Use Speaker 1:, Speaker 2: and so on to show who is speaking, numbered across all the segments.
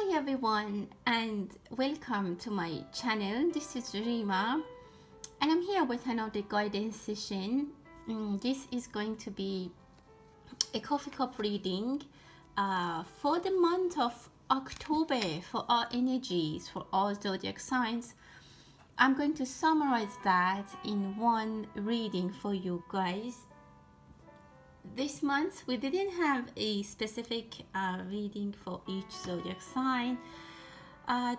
Speaker 1: Hi everyone and welcome to my channel. This is Rima and I'm here with another guidance session. This is going to be a coffee cup reading for the month of October for all energies, for all zodiac signs. I'm going to summarize that in one reading for you guys. This month we didn't have a specific reading for each zodiac sign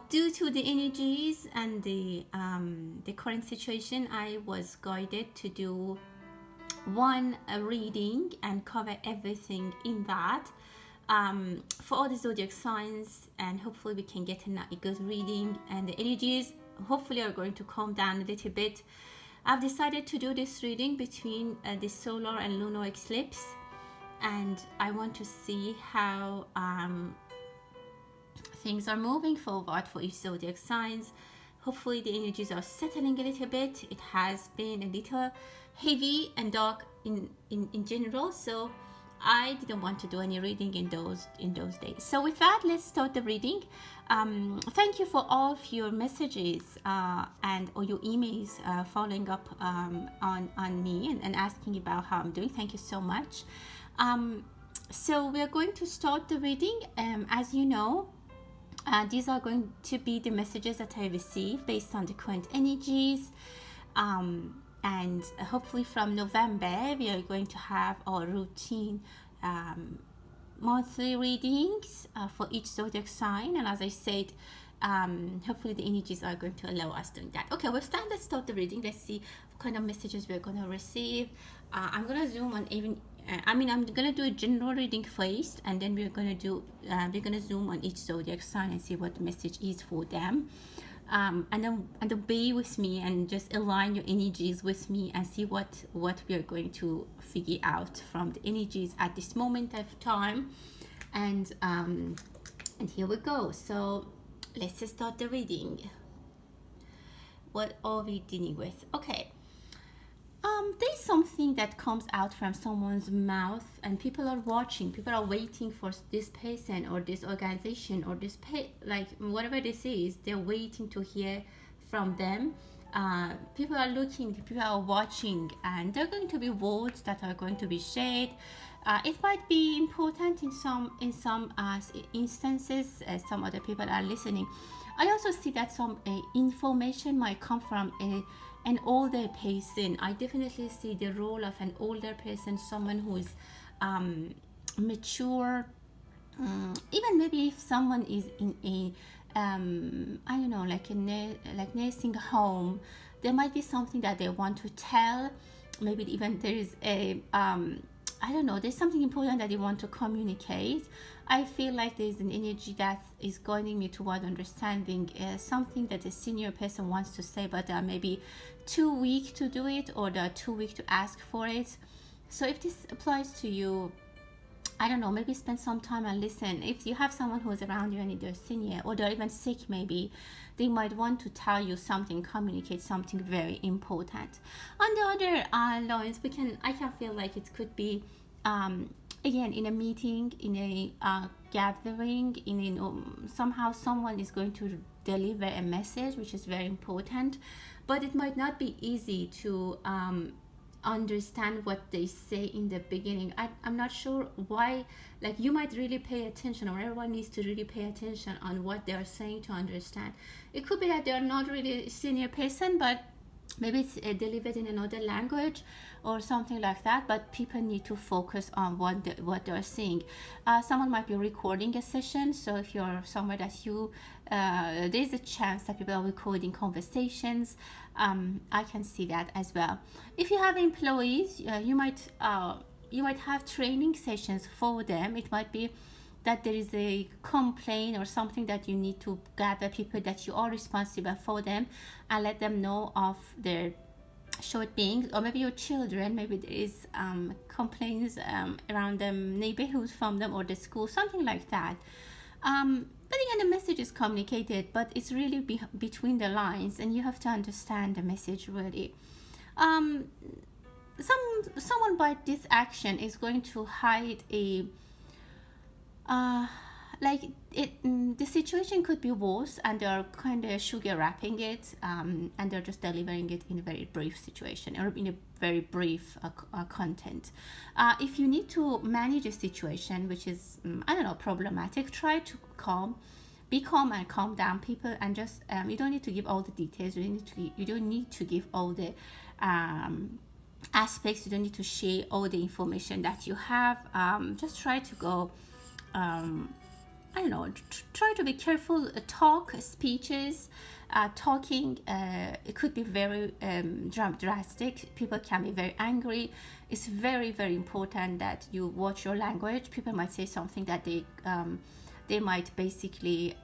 Speaker 1: due to the energies and the current situation. I was guided to do one reading and cover everything in that for all the zodiac signs, and hopefully we can get a good reading, and the energies hopefully are going to calm down a little bit. I've decided to do this reading between the solar and lunar eclipse, and I want to see how things are moving forward for each zodiac signs. Hopefully the energies are settling a little bit. It has been a little heavy and dark in general, so I didn't want to do any reading in those days. So with that, let's start the reading. Thank you for all of your messages or your emails following up on me and asking about how I'm doing. Thank you so much. So we're going to start the reading. As you know, these are going to be the messages that I receive based on the current energies. And hopefully from November we are going to have our routine monthly readings for each zodiac sign, and as I said, hopefully the energies are going to allow us doing that. Okay, with that, let's start the reading. Let's see what kind of messages we're going to receive. I'm going to zoom on I'm going to do a general reading first, and then we're going to zoom on each zodiac sign and see what the message is for them. And then be with me and just align your energies with me and see what we are going to figure out from the energies at this moment of time. And here we go. So let's just start the reading. What are we dealing with? Okay. There's something that comes out from someone's mouth, and people are watching. People are waiting for this person or this organization or this like whatever this is. They're waiting to hear from them. People are looking. People are watching, and there are going to be words that are going to be shared. It might be important in some instances. Some other people are listening. I also see that some information might come from an older person. I definitely see the role of an older person, someone who is mature. Even maybe if someone is in a I don't know, like nursing home, there might be something that they want to tell. Maybe even there is a I don't know, there's something important that they want to communicate. I feel like there's an energy that is guiding me toward understanding something that a senior person wants to say, but they are maybe too weak to do it, or they're too weak to ask for it. So if this applies to you, I don't know, maybe spend some time and listen. If you have someone who's around you and they're senior or they're even sick, maybe they might want to tell you something, communicate something very important. On the other lines, I can feel like it could be again in a meeting, in a gathering, somehow someone is going to deliver a message which is very important, but it might not be easy to understand what they say in the beginning. I'm not sure why. Like, you might really pay attention, or everyone needs to really pay attention on what they're saying to understand. It could be that they're not really a senior person, but maybe it's delivered in another language or something like that, but people need to focus on what they're saying. Someone might be recording a session, so if you're somewhere that there's a chance that people are recording conversations. I can see that as well. If you have employees, you might have training sessions for them. It might be that there is a complaint or something that you need to gather people that you are responsible for them and let them know of their shortcomings. Or maybe your children, maybe there is complaints around the neighborhood from them, or the school, something like that. But again, the message is communicated, but it's really between the lines, and you have to understand the message really. Someone by this action is going to hide like the situation could be worse, and they're kind of sugar wrapping it, and they're just delivering it in a very brief situation or in a very brief content. If you need to manage a situation which is I don't know, problematic, try to be calm and calm down people, and just you don't need to give all the details, you don't need to give all the aspects, you don't need to share all the information that you have. Just try to go I don't know, try to be careful. Talk, speeches, talking, it could be very drastic. People can be very angry. It's very, very important that you watch your language. People might say something that they might basically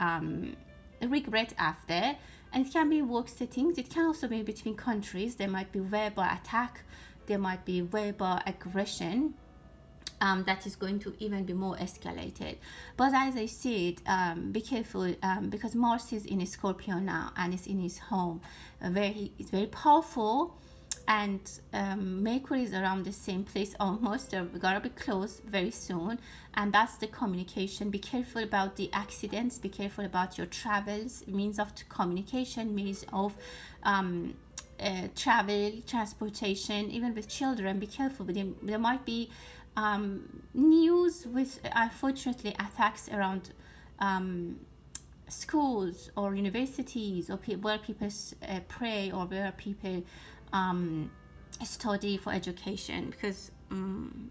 Speaker 1: regret after. And it can be work settings. It can also be between countries. There might be verbal attack. There might be verbal aggression. That is going to even be more escalated. But as I said, be careful, because Mars is in Scorpio now, and it's in his home. It's very powerful, and Mercury is around the same place almost. They're gonna be close very soon, and that's the communication. Be careful about the accidents. Be careful about your travels, means of communication, means of travel, transportation, even with children. Be careful with them. There might be news with unfortunately attacks around schools or universities, or where people pray, or where people study for education, because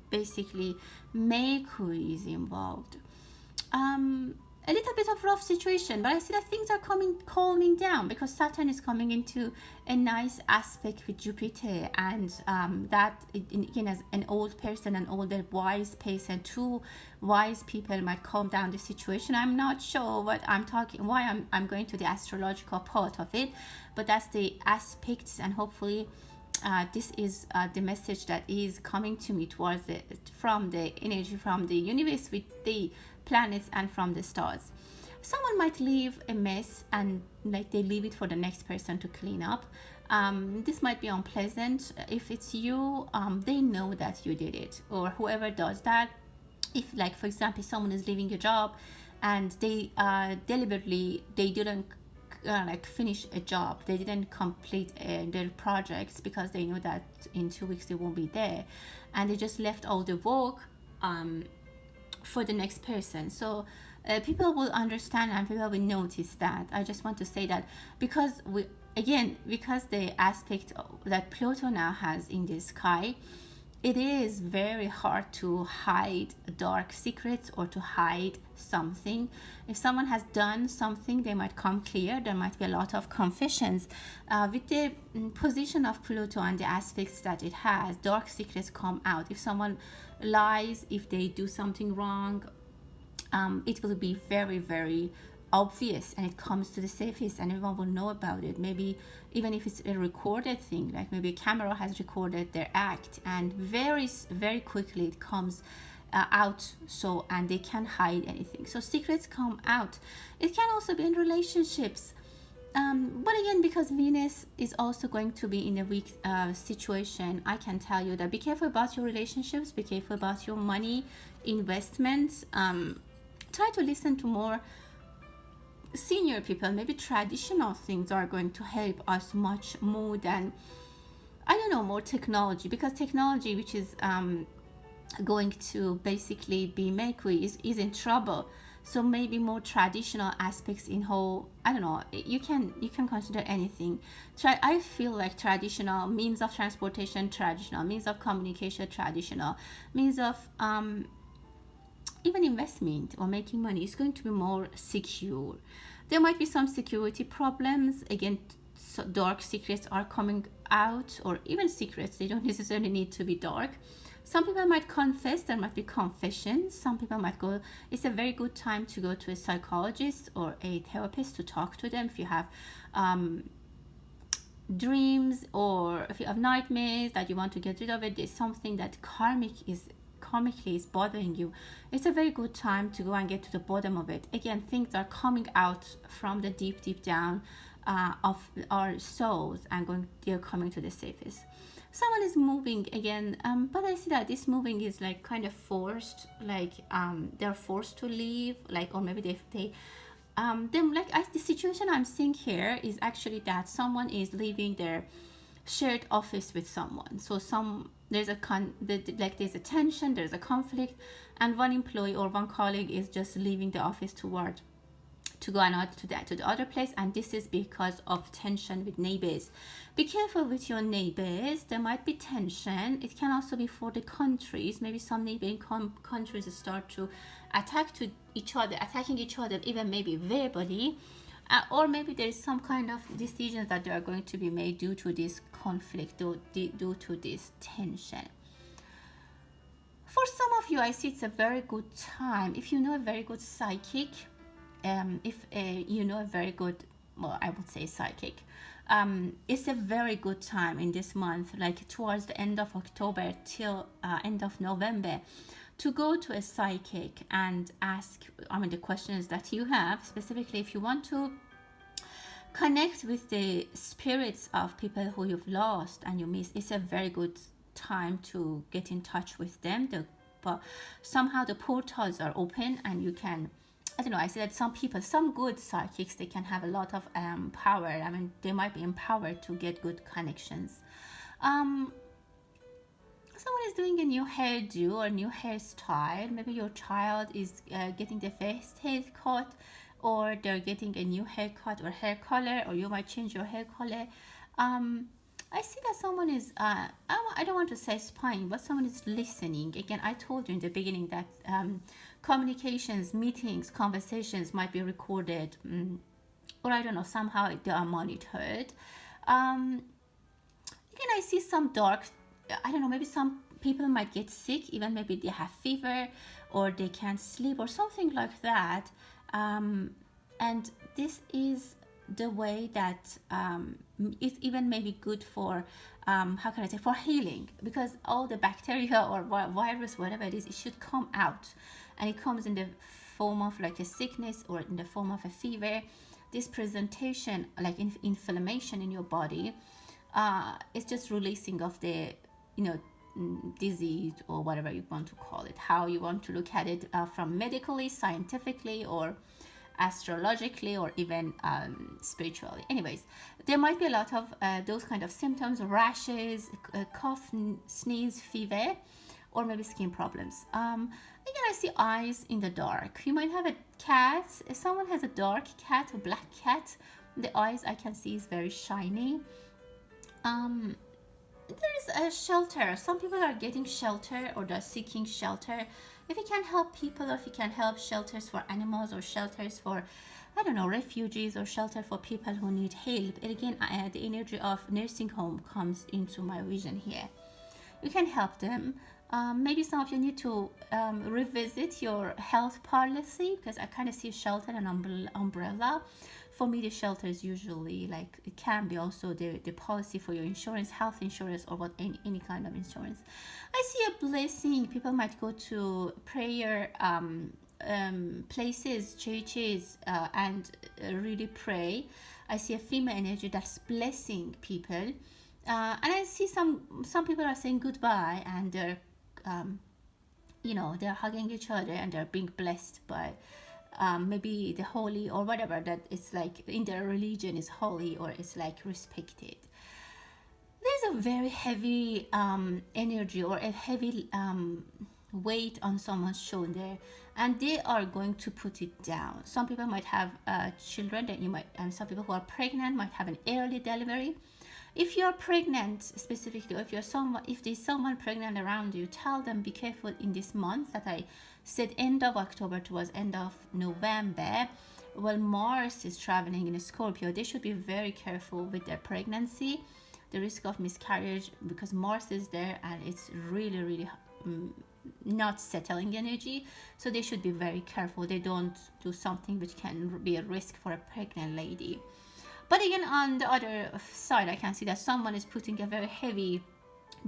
Speaker 1: basically Mercury is involved. A little bit of rough situation, but I see that things are calming down, because Saturn is coming into a nice aspect with Jupiter, and that again, as an old person, an older wise person, two wise people might calm down the situation. I'm not sure what why I'm going to the astrological part of it, but that's the aspects, and hopefully this is the message that is coming to me towards from the energy from the universe, with the planets and from the stars. Someone might leave a mess, and like they leave it for the next person to clean up. This might be unpleasant. If it's you, they know that you did it, or whoever does that. If, like, for example, someone is leaving a job, and they deliberately they didn't like finish a job, they didn't complete their projects, because they know that in 2 weeks they won't be there, and they just left all the work for the next person. So people will understand, and people will notice that. I just want to say that, because the aspect that Pluto now has in the sky, it is very hard to hide dark secrets or to hide something. If someone has done something, they might come clear. There might be a lot of confessions. With the position of Pluto and the aspects that it has, dark secrets come out. If someone lies, if they do something wrong, it will be very, very obvious, and it comes to the surface, and everyone will know about it. Maybe even if it's a recorded thing, like maybe a camera has recorded their act, and very, very quickly it comes out, so, and they can't hide anything. So secrets come out. It can also be in relationships, but again, because Venus is also going to be in a weak situation, I can tell you that be careful about your relationships, be careful about your money, investments. Try to listen to more senior people. Maybe traditional things are going to help us much more than, I don't know, more technology, because technology, which is going to basically be Mercury, is in trouble. So maybe more traditional aspects in whole, I don't know, you can consider anything. I feel like traditional means of transportation, traditional means of communication, traditional means of even investment or making money is going to be more secure. There might be some security problems. Again, so dark secrets are coming out, or even secrets, they don't necessarily need to be dark. Some people might confess, there might be confessions. Some people might go, it's a very good time to go to a psychologist or a therapist to talk to them if you have dreams, or if you have nightmares that you want to get rid of it. There's something that karmically is bothering you. It's a very good time to go and get to the bottom of it. Again, things are coming out from the deep down of our souls, and they're coming to the surface. someone is moving again, but I see that this moving is like kind of forced, like they're forced to leave, like, or maybe they them, like, the situation I'm seeing here is actually that someone is leaving their shared office with someone. So there's a like there's a tension, there's a conflict, and one employee or one colleague is just leaving the office to go another to the other place, and this is because of tension with neighbors. Be careful with your neighbors. There might be tension. It can also be for the countries. Maybe some neighboring countries start to attacking each other, even maybe verbally, or maybe there is some kind of decisions that they are going to be made due to this conflict, due to this tension. For some of you, I see it's a very good time. If you know a very good psychic, if you know a very good, well, I would say psychic, it's a very good time in this month, like towards the end of October till end of November, to go to a psychic and ask, the questions that you have, specifically if you want to connect with the spirits of people who you've lost and you miss. It's a very good time to get in touch with them. But somehow the portals are open and you can, I don't know, I see that some good psychics, they can have a lot of power. They might be empowered to get good connections. Someone is doing a new hairdo or new hairstyle. Maybe your child is getting the first haircut, or they're getting a new haircut or hair color, or you might change your hair color. I see that someone is, I don't want to say spying, but someone is listening. Again, I told you in the beginning that communications, meetings, conversations might be recorded, or I don't know, somehow they are monitored. Again, I see some dark, I don't know, maybe some people might get sick, even maybe they have fever or they can't sleep or something like that. And this is the way that it's even maybe good for, how can I say, for healing, because all the bacteria or virus, whatever it is, it should come out, and it comes in the form of like a sickness or in the form of a fever. This presentation, like inflammation in your body, it's just releasing of the, disease or whatever you want to call it, how you want to look at it, from medically, scientifically, or astrologically, or even spiritually. Anyways, there might be a lot of those kind of symptoms: rashes, cough, sneeze, fever, or maybe skin problems. Again, I see eyes in the dark. You might have a cat. If someone has a dark cat, a black cat, the eyes I can see is very shiny. There is a shelter. Some people are getting shelter or they're seeking shelter. If you can help people, or if you can help shelters for animals, or shelters for, I don't know, refugees, or shelter for people who need help. And again, the energy of nursing home comes into my vision here. You can help them. Maybe some of you need to revisit your health policy, because I kind of see shelter and umbrella. For me, the shelter is usually like, it can be also the policy for your insurance, health insurance, or any kind of insurance. I see a blessing. People might go to prayer places, churches, and really pray. I see a female energy that's blessing people, and I see some people are saying goodbye, and they're they're hugging each other and they're being blessed by maybe the holy or whatever that it's like in their religion is holy or is like respected. There's a very heavy energy or a heavy weight on someone's shoulder, and they are going to put it down. Some people might have children that and some people who are pregnant might have an early delivery. If you're pregnant specifically, or if there's someone pregnant around you, tell them be careful in this month that I said, end of October towards end of November. Well, Mars is traveling in Scorpio. They should be very careful with their pregnancy, the risk of miscarriage, because Mars is there and it's really, really not settling energy. So they should be very careful. They don't do something which can be a risk for a pregnant lady. But again, on the other side, I can see that someone is putting a very heavy,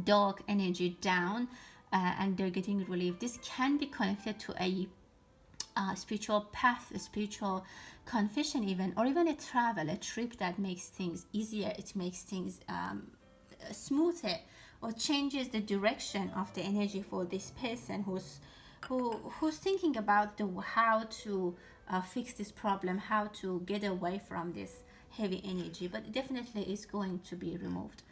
Speaker 1: dark energy down, and they're getting relief. This can be connected to a spiritual path, a spiritual confession even, or even a travel, a trip that makes things easier. It makes things smoother, or changes the direction of the energy for this person who's thinking about how to fix this problem, how to get away from this heavy energy, but definitely is going to be removed.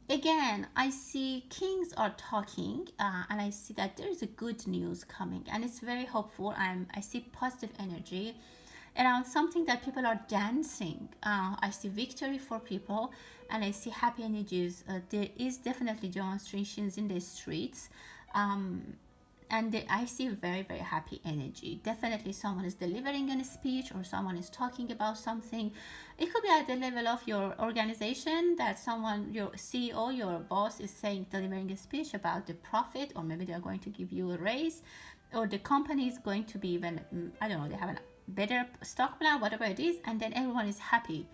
Speaker 1: Again, I see kings are talking, and I see that there is a good news coming, and it's very hopeful. I see positive energy around something that people are dancing. I see victory for people, and I see happy energies. There is definitely demonstrations in the streets. And I see very, very happy energy. Definitely someone is delivering a speech, or someone is talking about something. It could be at the level of your organization, that someone, your CEO, your boss is delivering a speech about the profit, or maybe they're going to give you a raise, or the company is going to be even, I don't know, they have a better stock plan, whatever it is, and then everyone is happy.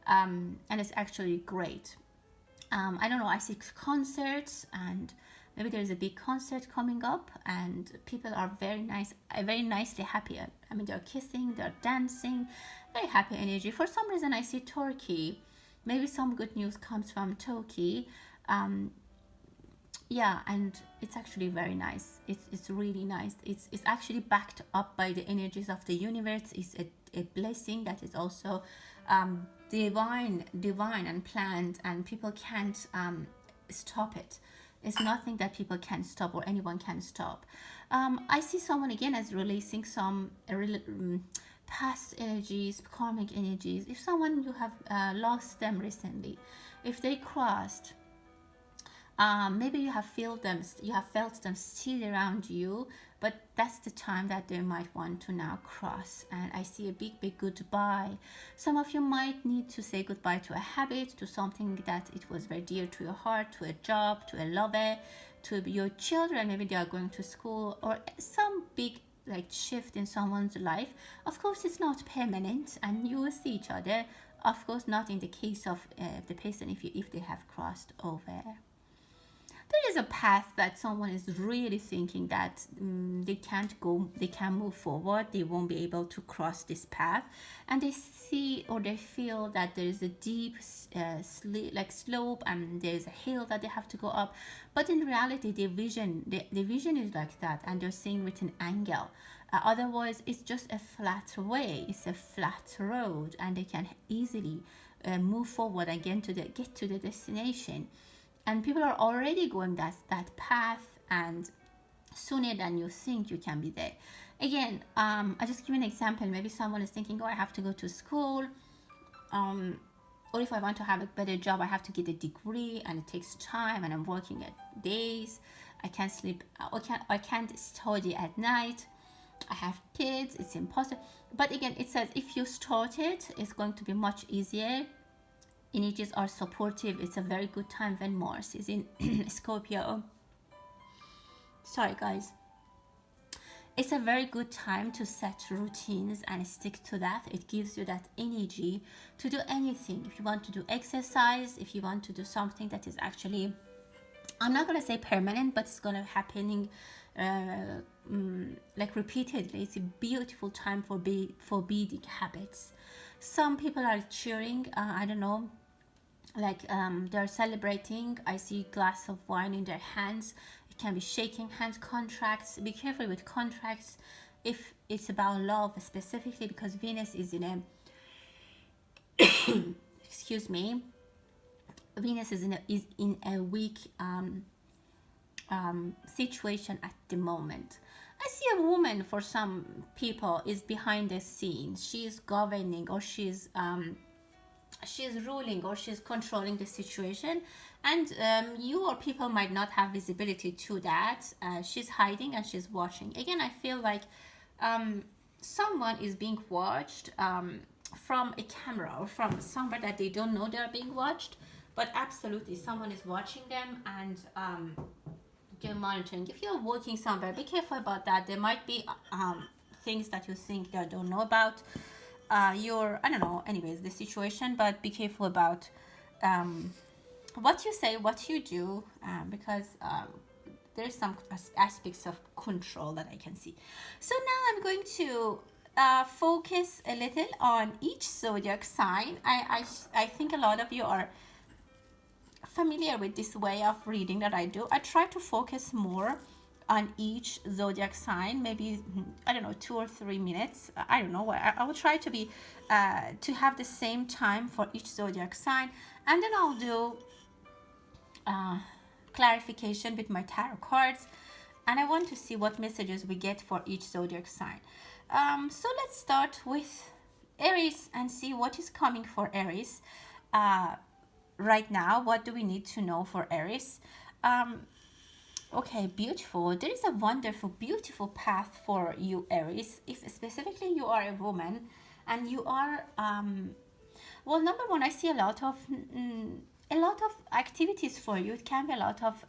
Speaker 1: And it's actually great. I don't know, I see concerts, and maybe there's a big concert coming up, and people are very nicely happy. I mean, they're kissing, they're dancing, very happy energy. For some reason, I see Turkey. Maybe some good news comes from Turkey. Yeah, and it's actually very nice. It's really nice. It's actually backed up by the energies of the universe. It's a blessing that is also divine and planned, and people can't stop it. It's nothing that people can stop, or anyone can stop. I see someone again as releasing some past energies, karmic energies. If someone you have lost them recently, if they crossed, maybe you have felt them still around you, but that's the time that they might want to now cross. And I see a big goodbye. Some of you might need to say goodbye to a habit, to something that it was very dear to your heart, to a job, to a lover, to your children. Maybe they are going to school, or some big shift in someone's life. Of course, it's not permanent, and you will see each other. Of course, not in the case of the person if they have crossed over. There is a path that someone is really thinking that they can't move forward, they won't be able to cross this path, and they see or they feel that there is a deep slope, and there's a hill that they have to go up. But in reality, the vision is like that, and they're seeing with an angle. Otherwise, it's just a flat way, it's a flat road, and they can easily move forward again get to the destination. And people are already going that path, and sooner than you think you can be there. Again, I just give you an example. Maybe someone is thinking, oh, I have to go to school, or if I want to have a better job, I have to get a degree, and it takes time, and I'm working at days. I can't sleep, I can't study at night. I have kids, it's impossible. But again, it says if you start it's going to be much easier. Energies are supportive. It's a very good time when Mars is in Scorpio. Sorry guys. It's a very good time to set routines and stick to that. It gives you that energy to do anything. If you want to do exercise, if you want to do something that is actually, I'm not going to say permanent, but it's going to happening repeatedly. It's a beautiful time for building habits. Some people are cheering, I don't know, they're celebrating. I see a glass of wine in their hands. It can be shaking hands. Contracts, be careful with contracts if it's about love specifically, because Venus is in a excuse me, Venus is in a weak situation at the moment. I see a woman, for some people, is behind the scenes. She's governing, or she's ruling, or she's controlling the situation, and you or people might not have visibility to that. She's hiding and she's watching. Again, I feel like someone is being watched from a camera, or from somewhere that they don't know they're being watched, but absolutely someone is watching them, and you're monitoring. If you're working somewhere, be careful about that. There might be things that you think they don't know about I don't know, anyways, the situation, but be careful about what you say, what you do, because there's some aspects of control that I can see. So now I'm going to focus a little on each zodiac sign. I think a lot of you are familiar with this way of reading that I do, I try to focus more on each zodiac sign, maybe, I don't know, 2 or 3 minutes. I don't know. I will try to be to have the same time for each zodiac sign, and then I'll do clarification with my tarot cards, and I want to see what messages we get for each zodiac sign. So let's start with Aries and see what is coming for Aries right now. What do we need to know for Aries? Okay, beautiful. There is a wonderful, beautiful path for you, Aries. If specifically you are a woman and you are, well, number one, I see a lot of activities for you. It can be a lot of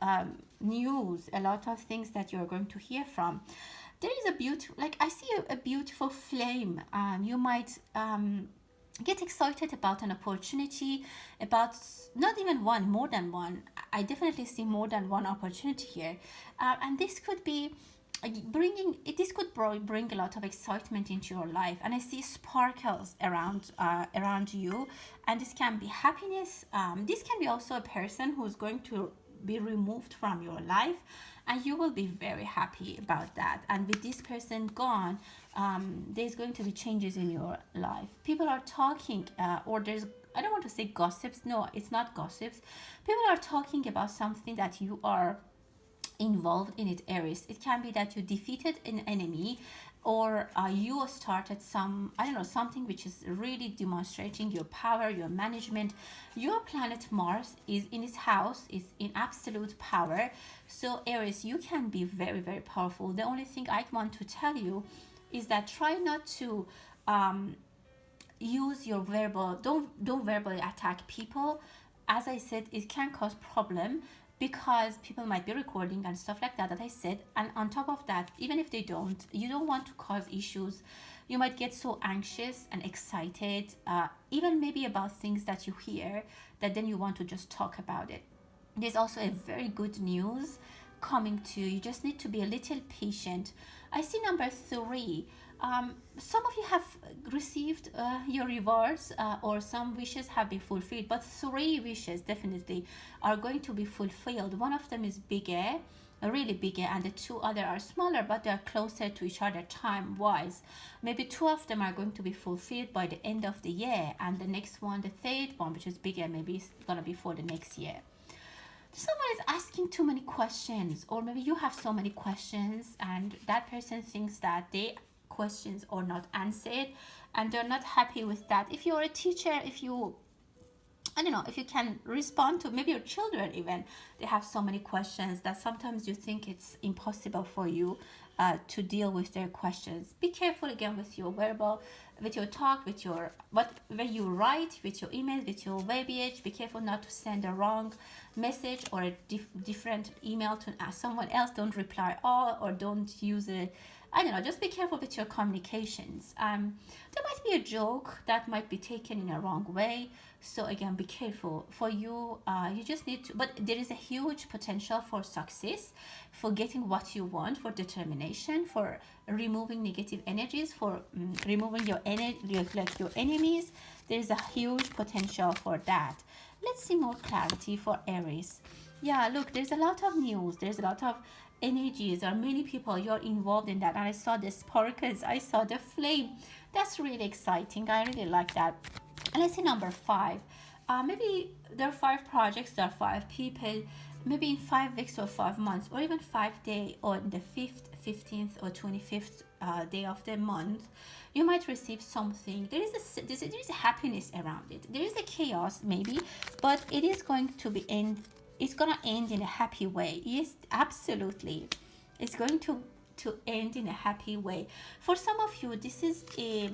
Speaker 1: news, a lot of things that you're going to hear from. There is a beautiful, like I see a beautiful flame. You might get excited about an opportunity, about not even one, more than one. I definitely see more than one opportunity here, and this could be this could bring a lot of excitement into your life, and I see sparkles around you, and this can be happiness. This can be also a person who's going to be removed from your life, and you will be very happy about that. And with this person gone, there's going to be changes in your life. People are talking, or there's, I don't want to say gossips. No, it's not gossips. People are talking about something that you are involved in it, Aries. It can be that you defeated an enemy, or you started some, I don't know, something which is really demonstrating your power, your management. Your planet Mars is in its house, is in absolute power. So Aries, you can be very, very powerful. The only thing I want to tell you is that try not to use your verbal, don't verbally attack people. As I said, it can cause problem, because people might be recording and stuff like that I said. And on top of that, even if they don't, you don't want to cause issues. You might get so anxious and excited, even maybe about things that you hear, that then you want to just talk about it. There's also a very good news coming to you. You just need to be a little patient. I see number 3. Some of you have received your rewards, or some wishes have been fulfilled, but 3 wishes definitely are going to be fulfilled. One of them is bigger, really bigger, and the 2 other are smaller, but they are closer to each other time wise. Maybe 2 of them are going to be fulfilled by the end of the year, and the next one, the 3rd one, which is bigger, maybe it's gonna be for the next year. Someone is asking too many questions, or maybe you have so many questions and that person thinks that they questions are not answered, and they're not happy with that. If you're a teacher, if you, I don't know, if you can respond to maybe your children, even they have so many questions that sometimes you think it's impossible for you to deal with their questions. Be careful again with your verbal, with your talk, with your, when you write, with your email, with your verbiage. Be careful not to send a wrong message or a different email to someone else. Don't reply all, or don't use a, I don't know, just be careful with your communications. There might be a joke that might be taken in a wrong way. So again, be careful. For you, you just need to, but there is a huge potential for success, for getting what you want, for determination, for removing negative energies, for removing your like your enemies. There is a huge potential for that. Let's see more clarity for Aries. Yeah, look, there's a lot of news. There's a lot of energies, or many people you're involved in that. And I saw the sparkles, I saw the flame. That's really exciting. I really like that. And let's see number 5. Maybe there are 5 projects, there are 5 people. Maybe in 5 weeks or 5 months, or even 5 days, or the 5th, 15th, or 25th day of the month, you might receive something. There is a happiness around it. There is a chaos maybe, but it is going to be it's gonna end in a happy way. Yes, absolutely. It's going to end in a happy way. For some of you, this is a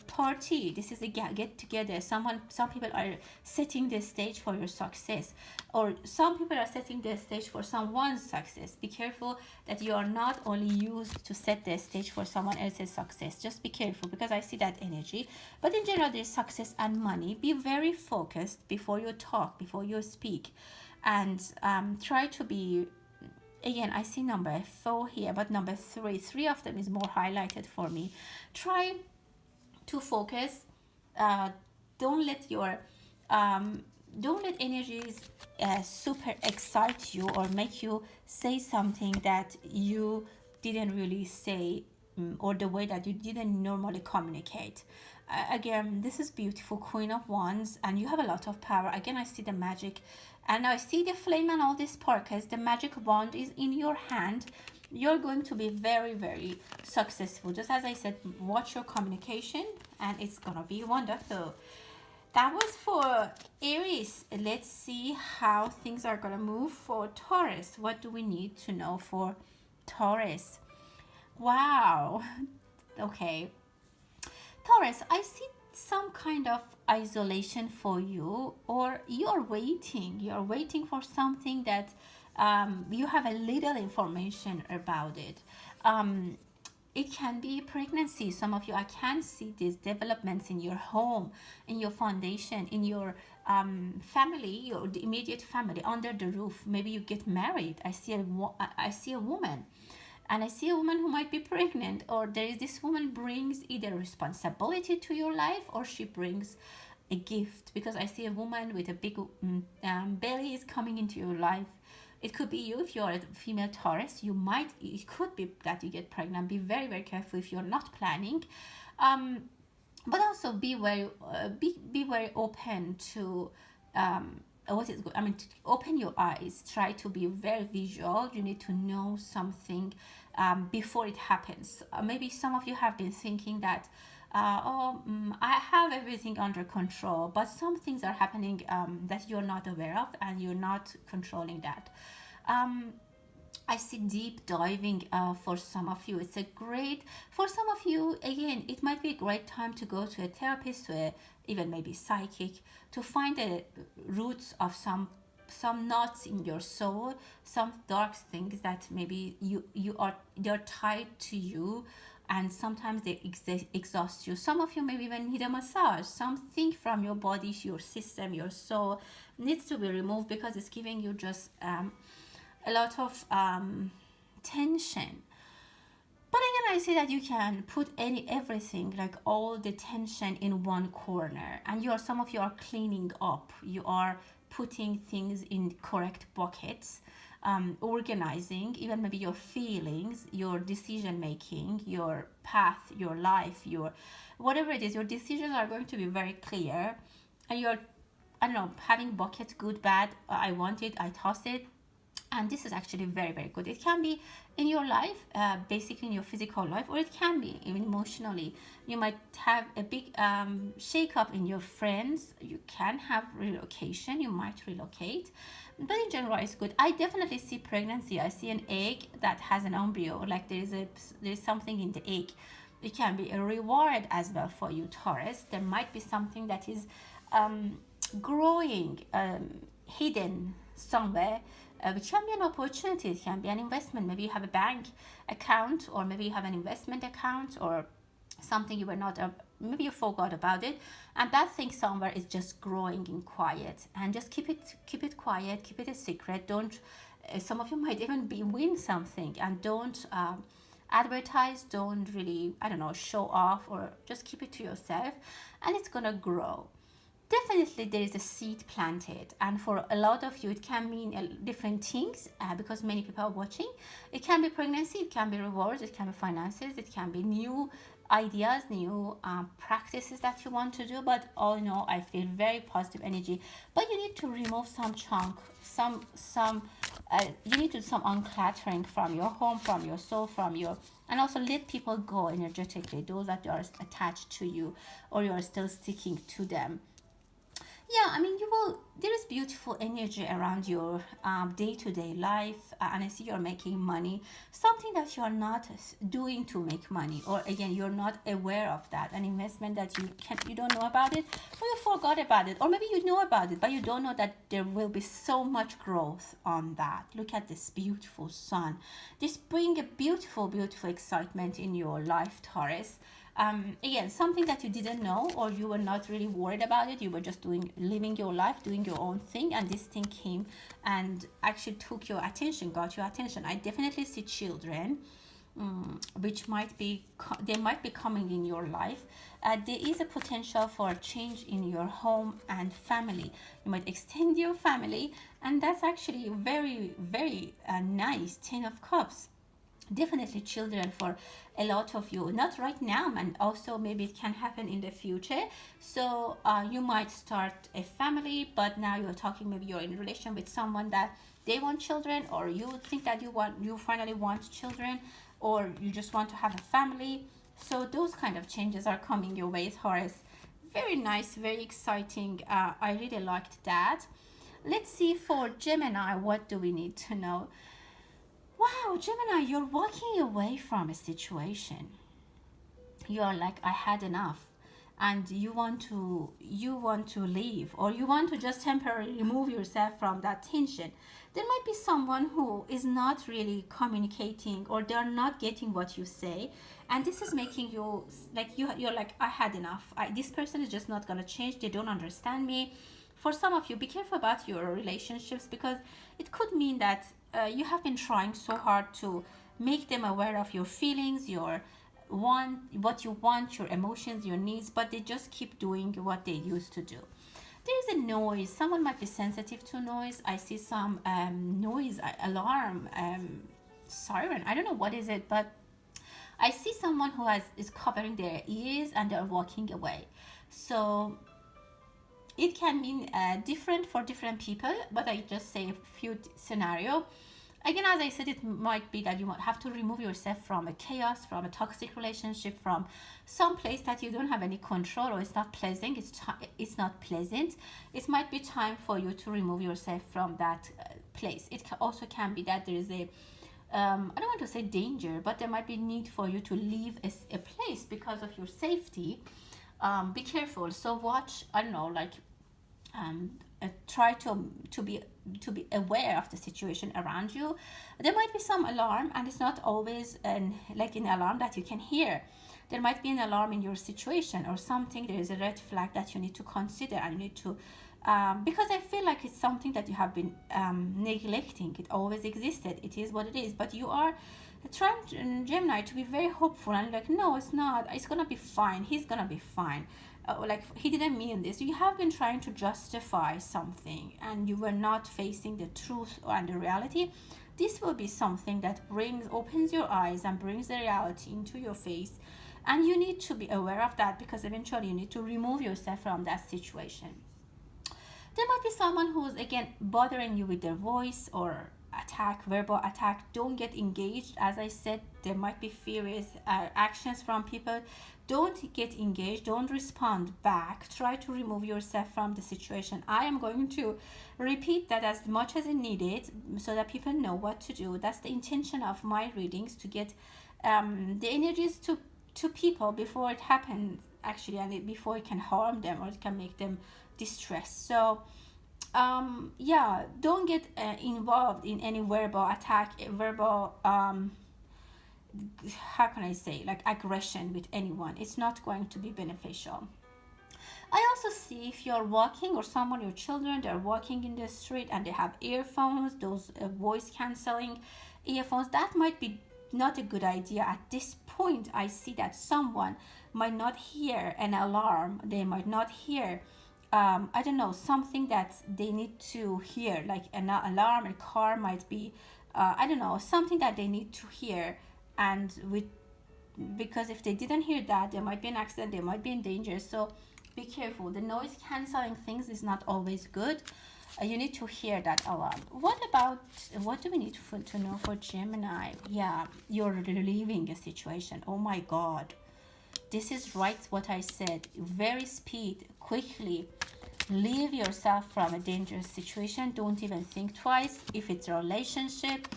Speaker 1: party. This is a get together. Some people are setting the stage for your success, or some people are setting the stage for someone's success. Be careful that you are not only used to set the stage for someone else's success. Just be careful, because I see that energy. But in general, there's success and money. Be very focused before you talk, before you speak, and try to be. Again, I see number 4 here, but number 3 of them is more highlighted for me. Try to focus. Don't let your don't let energies super excite you or make you say something that you didn't really say, or the way that you didn't normally communicate. Again, this is beautiful Queen of Wands, and you have a lot of power. Again, I see the magic, and I see the flame and all this sparkles. The magic wand is in your hand. You're going to be very, very successful. Just as I said, watch your communication, and it's gonna be wonderful. That was for Aries. Let's see how things are gonna move for Taurus. What do we need to know for Taurus? Wow. Okay. Taurus, I see some kind of isolation for you, or you're waiting. You're waiting for something that you have a little information about it. It can be pregnancy. Some of you, I can see these developments in your home, in your foundation, in your family, your immediate family, under the roof. Maybe you get married. I see a woman, and I see a woman who might be pregnant, or there is this woman brings either responsibility to your life, or she brings a gift, because I see a woman with a big belly is coming into your life. It could be you if you're a female Taurus. It could be that you get pregnant. Be very, very careful if you're not planning. But also be very open to what is good. I mean, to open your eyes. Try to be very visual. You need to know something before it happens. Maybe some of you have been thinking that, I have everything under control, but some things are happening that you're not aware of, and you're not controlling that. I see deep diving for some of you. For some of you, again, it might be a great time to go to a therapist, or even maybe psychic, to find the roots of some knots in your soul, some dark things that maybe they're tied to you, and sometimes they exhaust you. Some of you maybe even need a massage. Something from your body, your system, your soul needs to be removed, because it's giving you just a lot of tension. But again, I see that you can put everything, like all the tension, in one corner, and some of you are cleaning up. You are putting things in correct buckets, organizing even maybe your feelings, your decision making, your path, your life, your whatever it is. Your decisions are going to be very clear, and you're, I don't know, having buckets, good, bad. I want it, I toss it. And this is actually very, very good. It can be in your life, basically in your physical life, or it can be even emotionally. You might have a big shake up in your friends. You can have relocation. You might relocate. But in general, it's good. I definitely see pregnancy. I see an egg that has an embryo. Like there's something in the egg. It can be a reward as well for you, Taurus. There might be something that is growing, hidden somewhere, which can be an opportunity. It can be an investment. Maybe you have a bank account, or maybe you have an investment account, or something you were not, maybe you forgot about it, and that thing somewhere is just growing in quiet. And just keep it quiet, keep it a secret. Don't. Some of you might even win something, and don't advertise. Don't really, I don't know, show off, or just keep it to yourself, and it's gonna grow. Definitely there is a seed planted, and for a lot of you it can mean different things, because many people are watching. It can be pregnancy, it can be rewards, it can be finances, it can be new ideas, new practices that you want to do. But all in all, I feel very positive energy. But you need to remove some chunk, you need to do some uncluttering from your home, from your soul, and also let people go energetically, those that are attached to you, or you are still sticking to them. Yeah, I mean, there is beautiful energy around your day-to-day life, and I see you're making money, something that you're not doing to make money, or again, you're not aware of that, an investment that you don't know about it, or you forgot about it, or maybe you know about it, but you don't know that there will be so much growth on that. Look at this beautiful sun. This brings a beautiful, beautiful excitement in your life, Taurus. Again, something that you didn't know, or you were not really worried about it. You were just living your life, doing your own thing, and this thing came and actually took your attention, got your attention. I definitely see children. which might be they might be coming in your life. There is a potential for a change in your home and family. You might extend your family, and that's actually very, very nice. 10 of Cups, definitely children for a lot of you, not right now, and also maybe it can happen in the future. So you might start a family, but now you're talking, maybe you're in a relation with someone that they want children, or you think that you finally want children, or you just want to have a family. So those kind of changes are coming your way, Taurus. Very nice, very exciting. I really liked that. Let's see for Gemini, what do we need to know? Wow, Gemini, you're walking away from a situation. You're like, I had enough, and you want to leave, or you want to just temporarily remove yourself from that tension. There might be someone who is not really communicating, or they're not getting what you say, and this is making you like, you're like, I had enough. This person is just not going to change. They don't understand me. For some of you, be careful about your relationships, because it could mean that you have been trying so hard to make them aware of your feelings, what you want, your emotions, your needs, but they just keep doing what they used to do. There's a noise. Someone might be sensitive to noise. I see some noise, alarm, siren. I don't know what is it, but I see someone who is covering their ears and they're walking away. So it can mean different for different people, but I just say a few scenario. Again, as I said, it might be that you might have to remove yourself from a chaos, from a toxic relationship, from some place that you don't have any control, or it's not pleasant. It's not pleasant. It might be time for you to remove yourself from that place. It also can be that there is a I don't want to say danger, but there might be need for you to leave a place because of your safety. Be careful. So watch. I don't know, like try to be aware of the situation around you. There might be some alarm, and it's not always like an alarm that you can hear. There might be an alarm in your situation or something. There is a red flag that you need to consider, and you need to because I feel like it's something that you have been neglecting. It always existed. It is what it is. But you are trying to, Gemini, to be very hopeful, and like, no, it's not. It's gonna be fine. He's gonna be fine. Like, he didn't mean this. You have been trying to justify something, and you were not facing the truth and the reality. This will be something that opens your eyes and brings the reality into your face, and you need to be aware of that, because eventually you need to remove yourself from that situation. There might be someone who's, again, bothering you with their voice or verbal attack. Don't get engaged. As I said, there might be furious actions from people. Don't get engaged. Don't respond back. Try to remove yourself from the situation. I am going to repeat that as much as it needed, so that people know what to do. That's the intention of my readings, to get the energies to people before it happens, actually, and before it can harm them or it can make them distressed. So yeah, don't get involved in any verbal attack, verbal how can I say, like, aggression with anyone. It's not going to be beneficial. I also see, if you're walking, or someone, your children, they're walking in the street and they have earphones, those voice cancelling earphones, that might be not a good idea. At this point, I see that someone might not hear an alarm. They might not hear I don't know, something that they need to hear, like an alarm. A car might be I don't know, something that they need to hear. And because if they didn't hear that, there might be an accident, they might be in danger. So be careful. The noise cancelling things is not always good. You need to hear that alarm. What do we need to know for Gemini? Yeah, you're leaving a situation. Oh my God. This is right what I said. Very speed, quickly. Leave yourself from a dangerous situation. Don't even think twice. If it's a relationship,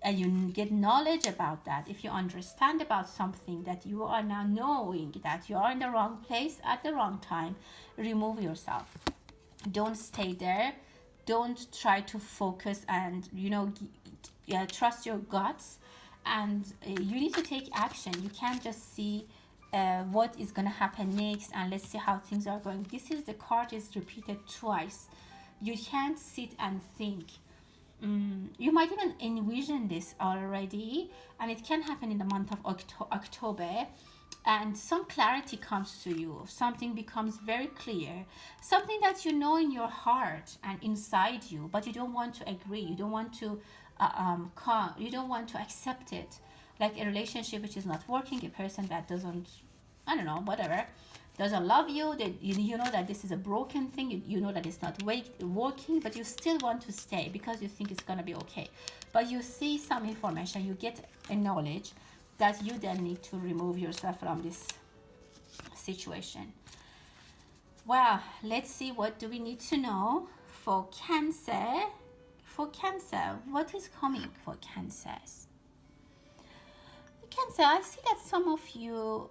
Speaker 1: and you get knowledge about that, if you understand about something that you are now knowing that you are in the wrong place at the wrong time, remove yourself. Don't stay there. Don't try to focus and, trust your guts. And you need to take action. You can't just see what is going to happen next and let's see how things are going. The card is repeated twice. You can't sit and think. You might even envision this already, and it can happen in the month of October. And some clarity comes to you, something becomes very clear, something that you know in your heart and inside you, but you don't want to agree, you don't want to you don't want to accept it. Like a relationship which is not working, a person that doesn't, I don't know, whatever, doesn't love you, that you know that this is a broken thing, you know that it's not working, but you still want to stay because you think it's gonna be okay. But you see some information, you get a knowledge that you then need to remove yourself from this situation. Well, let's see, what do we need to know for Cancer? For Cancer, what is coming for Cancers? Cancer, I see that some of you,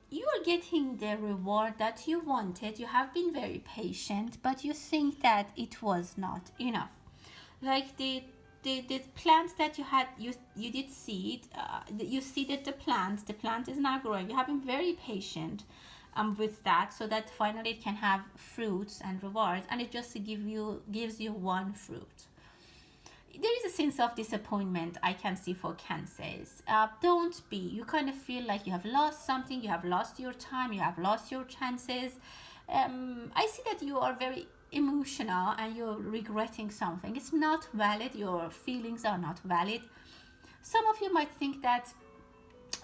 Speaker 1: you are getting the reward that you wanted. You have been very patient, but you think that it was not enough. Like the plants that you had, you did seed, you seeded the plant is now growing. You have been very patient with that, so that finally it can have fruits and rewards, and it just gives you one fruit. There is a sense of disappointment I can see for Cancers. Don't be. You kind of feel like you have lost something, you have lost your time, you have lost your chances. I see that you are very emotional and you're regretting something. It's not valid. Your feelings are not valid. Some of you might think that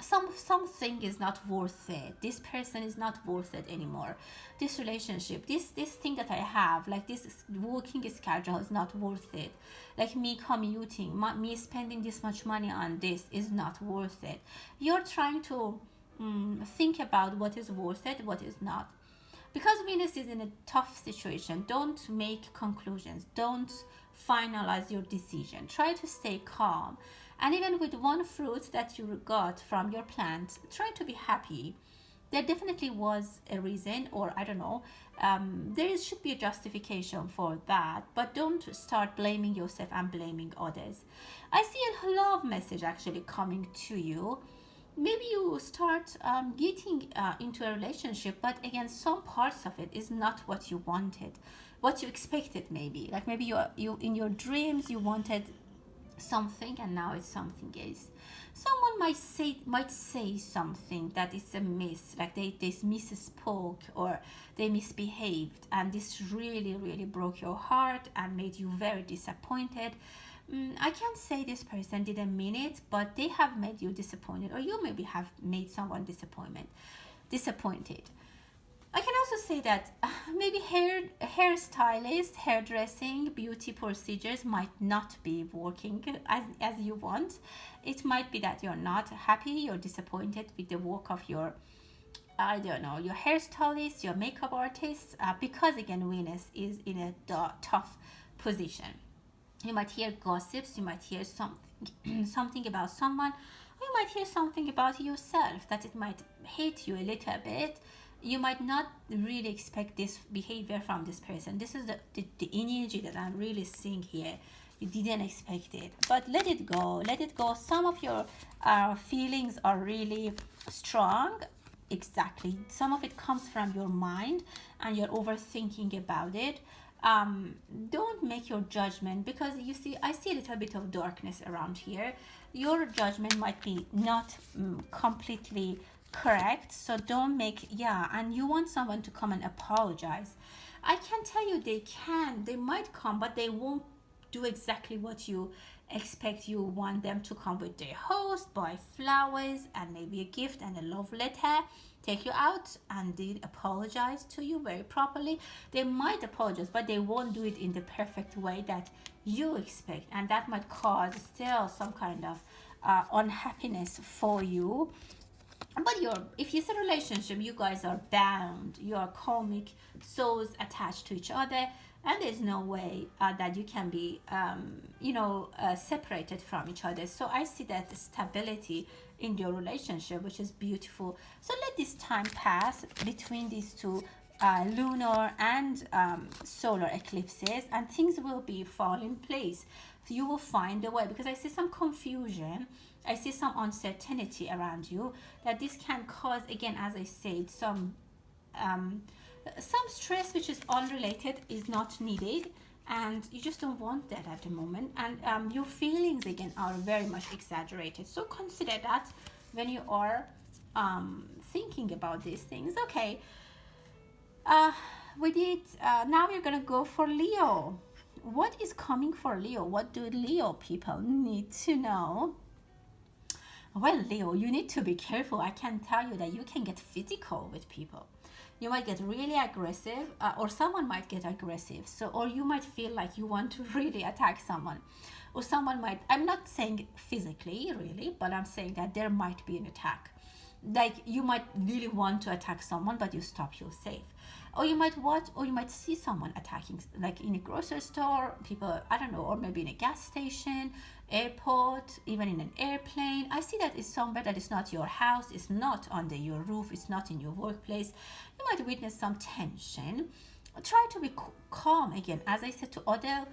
Speaker 1: something is not worth it. This person is not worth it anymore. This relationship, this thing that I have, like this working schedule, is not worth it. Like me commuting, me spending this much money on this is not worth it. You're trying to think about what is worth it, what is not. Because Venus is in a tough situation, don't make conclusions. Don't finalize your decision. Try to stay calm. And even with one fruit that you got from your plant, try to be happy. There definitely was a reason, or I don't know, should be a justification for that, but don't start blaming yourself and blaming others. I see a love message actually coming to you. Maybe you start getting into a relationship, but again, some parts of it is not what you wanted, what you expected. Maybe you in your dreams you wanted something, and now it's something else. Someone might say something that is a miss, like they misspoke or they misbehaved, and this really broke your heart and made you very disappointed. I can't say this person didn't mean it, but they have made you disappointed, or you maybe have made someone disappointed. I can also say that maybe hairstylist, hairdressing, beauty procedures might not be working as you want. It might be that you're not happy, you're disappointed with the work of your, I don't know, your hairstylist, your makeup artist, because again, Venus is in a tough position. You might hear gossips, you might hear something about someone, or you might hear something about yourself that it might hate you a little bit. You might not really expect this behavior from this person. This is the energy that I'm really seeing here. You didn't expect it, but let it go. Some of your feelings are really strong. Exactly. Some of it comes from your mind and you're overthinking about it. Don't make your judgment, because you see, I see a little bit of darkness around here. Your judgment might be not completely correct, so don't make, and you want someone to come and apologize. I can tell you they might come, but they won't do exactly what you expect. You want them to come with their host, buy flowers and maybe a gift and a love letter, take you out, and they apologize to you very properly. They might apologize, but they won't do it in the perfect way that you expect, and that might cause still some kind of unhappiness for you. But if it's a relationship, you guys are bound. You are karmic souls attached to each other, and there's no way that you can be separated from each other. So I see that stability in your relationship, which is beautiful. So let this time pass between these two lunar and solar eclipses, and things will fall in place. So you will find a way, because I see some confusion, I see some uncertainty around you, that this can cause, again, as I said, some stress which is unrelated, is not needed. and you just don't want that at the moment. And your feelings again are very much exaggerated, so consider that when you are thinking about these things. Okay, we did now we're gonna go for Leo. What is coming for Leo? What do Leo people need to know? Well, Leo, you need to be careful. I can tell you that you can get physical with people. You might get really aggressive, or someone might get aggressive. So, or you might feel like you want to really attack someone, or someone might. I'm not saying physically, really, but I'm saying that there might be an attack. Like you might really want to attack someone, but you stop yourself. Or you might watch, or you might see someone attacking, like in a grocery store, people, I don't know, or maybe in a gas station, airport, even in an airplane. I see that it's somewhere that is not your house, it's not under your roof, it's not in your workplace. You might witness some tension. Try to be calm again. As I said to other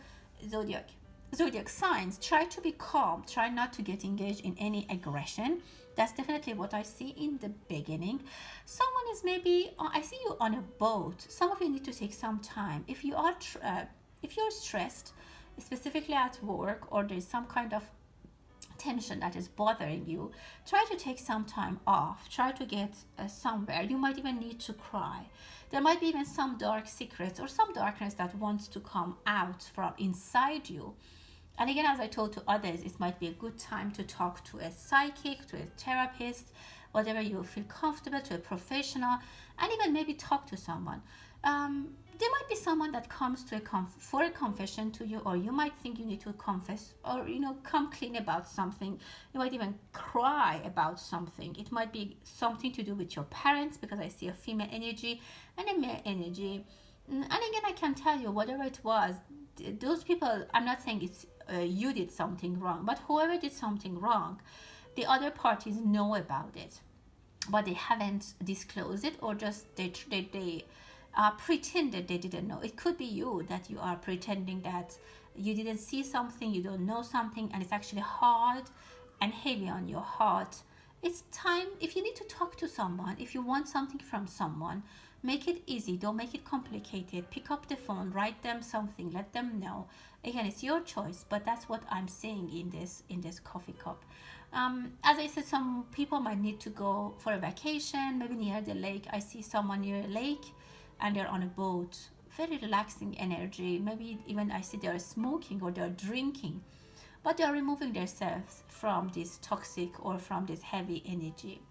Speaker 1: zodiac signs, try to be calm. Try not to get engaged in any aggression. That's definitely what I see in the beginning. Someone is maybe, I see you on a boat. Some of you need to take some time. If you are, if you're stressed, specifically at work, or there's some kind of tension that is bothering you, try to take some time off. Try to get somewhere. You might even need to cry. There might be even some dark secrets or some darkness that wants to come out from inside you. And again, as I told to others, it might be a good time to talk to a psychic, to a therapist, whatever you feel comfortable, to a professional, and even maybe talk to someone. There might be someone that comes to for a confession to you, or you might think you need to confess, or come clean about something. You might even cry about something. It might be something to do with your parents, because I see a female energy and a male energy. And again, I can tell you, whatever it was, those people, I'm not saying it's you did something wrong, but whoever did something wrong, the other parties know about it, but they haven't disclosed it, or just they pretend that they didn't know. It could be you, that you are pretending that you didn't see something, you don't know something, and it's actually hard and heavy on your heart. It's time, if you need to talk to someone, if you want something from someone, make it easy. Don't make it complicated. Pick up the phone, write them something, let them know. Again, it's your choice, but that's what I'm seeing in this coffee cup. As I said, some people might need to go for a vacation, maybe near the lake. I see someone near a lake and they're on a boat. Very relaxing energy. Maybe even I see they're smoking or they're drinking, but they're removing themselves from this toxic or from this heavy energy.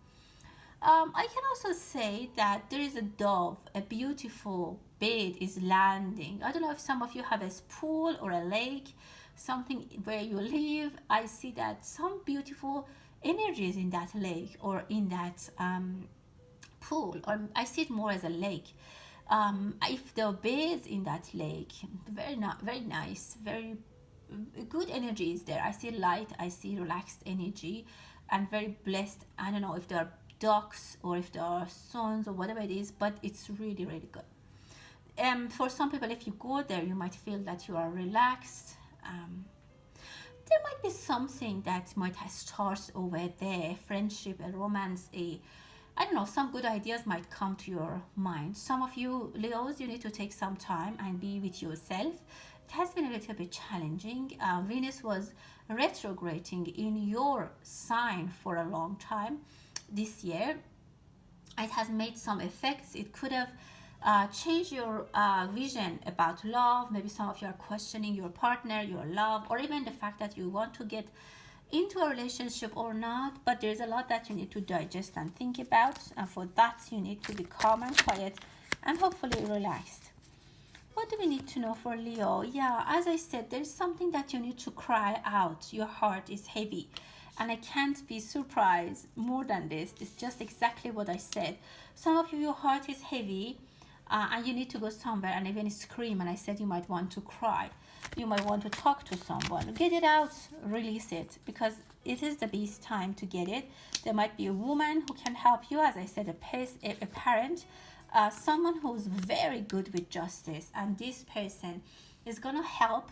Speaker 1: I can also say that there is a dove, a beautiful bird is landing. I don't know if some of you have a pool or a lake, something where you live. I see that some beautiful energies in that lake or in that pool, or I see it more as a lake. If there are birds in that lake, very nice, very good energy is there. I see light, I see relaxed energy, and very blessed. I don't know if there are ducks or if there are swans or whatever it is, but it's really good. For some people, if you go there, you might feel that you are relaxed. There might be something that might have stars over there, friendship, a romance, I don't know, some good ideas might come to your mind. Some of you Leos, you need to take some time and be with yourself. It has been a little bit challenging. Venus was retrograding in your sign for a long time this year. It has made some effects. It could have changed your vision about love. Maybe some of you are questioning your partner, your love, or even the fact that you want to get into a relationship or not. But there's a lot that you need to digest and think about, and for that you need to be calm and quiet and hopefully relaxed. What do we need to know for Leo? Yeah, as I said, there's something that you need to cry out. Your heart is heavy. And I can't be surprised more than this. It's just exactly what I said. Some of you, your heart is heavy and you need to go somewhere and even scream. And I said you might want to cry. You might want to talk to someone. Get it out, release it, because it is the best time to get it. There might be a woman who can help you. As I said, a parent, someone who's very good with justice. And this person is going to help.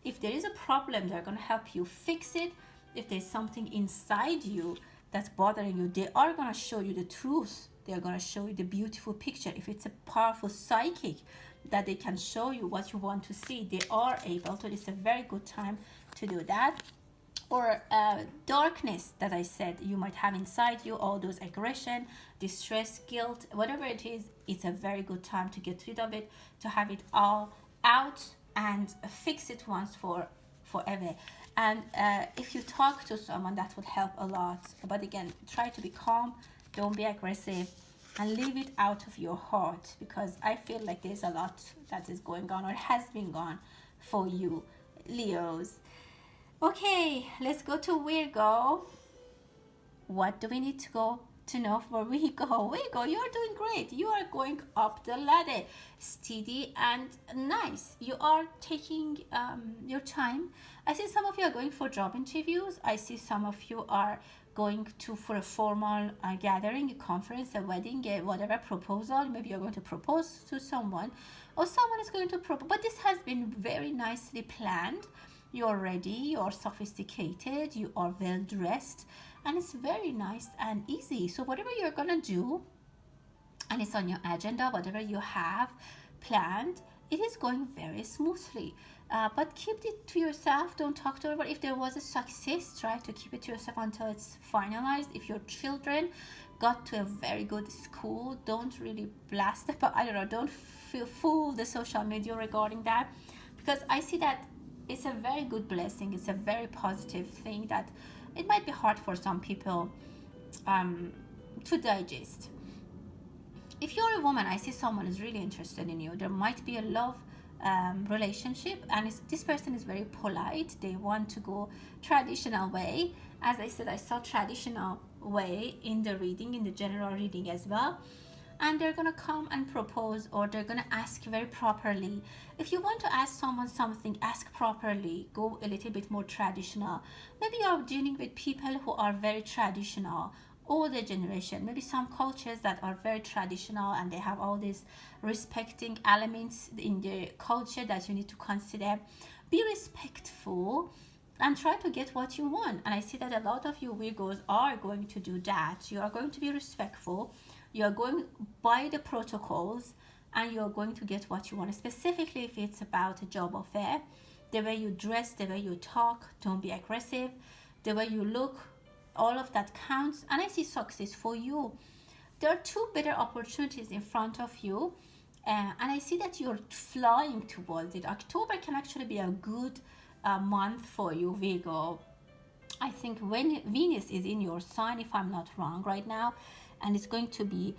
Speaker 1: If there is a problem, they're going to help you fix it. If there's something inside you that's bothering you, they are going to show you the truth. They're going to show you the beautiful picture. If it's a powerful psychic that they can show you what you want to see, they are able to. It's a very good time to do that. Or darkness that I said you might have inside you, all those aggression, distress, guilt, whatever it is, it's a very good time to get rid of it, to have it all out and fix it once for forever. And if you talk to someone, that will help a lot. But again, try to be calm, don't be aggressive, and leave it out of your heart, because I feel like there's a lot that is going on or has been gone for you, Leos. Okay, let's go to Virgo. What do we need to go to know for Virgo? Virgo, you're doing great. You are going up the ladder, steady and nice. You are taking your time. I see some of you are going for job interviews. I see some of you are going to for a formal gathering, a conference, a wedding, whatever proposal. Maybe you're going to propose to someone, or someone is going to propose. But this has been very nicely planned. You're ready, you're sophisticated, you are well dressed, and it's very nice and easy. So whatever you're gonna do, and it's on your agenda, whatever you have planned, it is going very smoothly. But keep it to yourself. Don't talk to everybody. If there was a success, try to keep it to yourself until it's finalized. If your children got to a very good school, don't really blast it, but I don't know, don't fool the social media regarding that, because I see that it's a very good blessing. It's a very positive thing that it might be hard for some people to digest. If you're a woman, I see someone is really interested in you. There might be a love relationship, and this person is very polite. They want to go traditional way. As I said, I saw traditional way in the reading, in the general reading as well. And they're going to come and propose, or they're going to ask very properly. If you want to ask someone something, ask properly. Go a little bit more traditional. Maybe you're dealing with people who are very traditional, older generation. Maybe some cultures that are very traditional and they have all these respecting elements in their culture that you need to consider. Be respectful and try to get what you want. And I see that a lot of you Virgos are going to do that. You are going to be respectful. You are going by the protocols, and you are going to get what you want, specifically if it's about a job affair. The way you dress, the way you talk, don't be aggressive. The way you look, all of that counts. And I see success for you. There are two better opportunities in front of you, and I see that you're flying towards it. October can actually be a good month for you, Virgo. I think when Venus is in your sign, if I'm not wrong right now, and it's going to be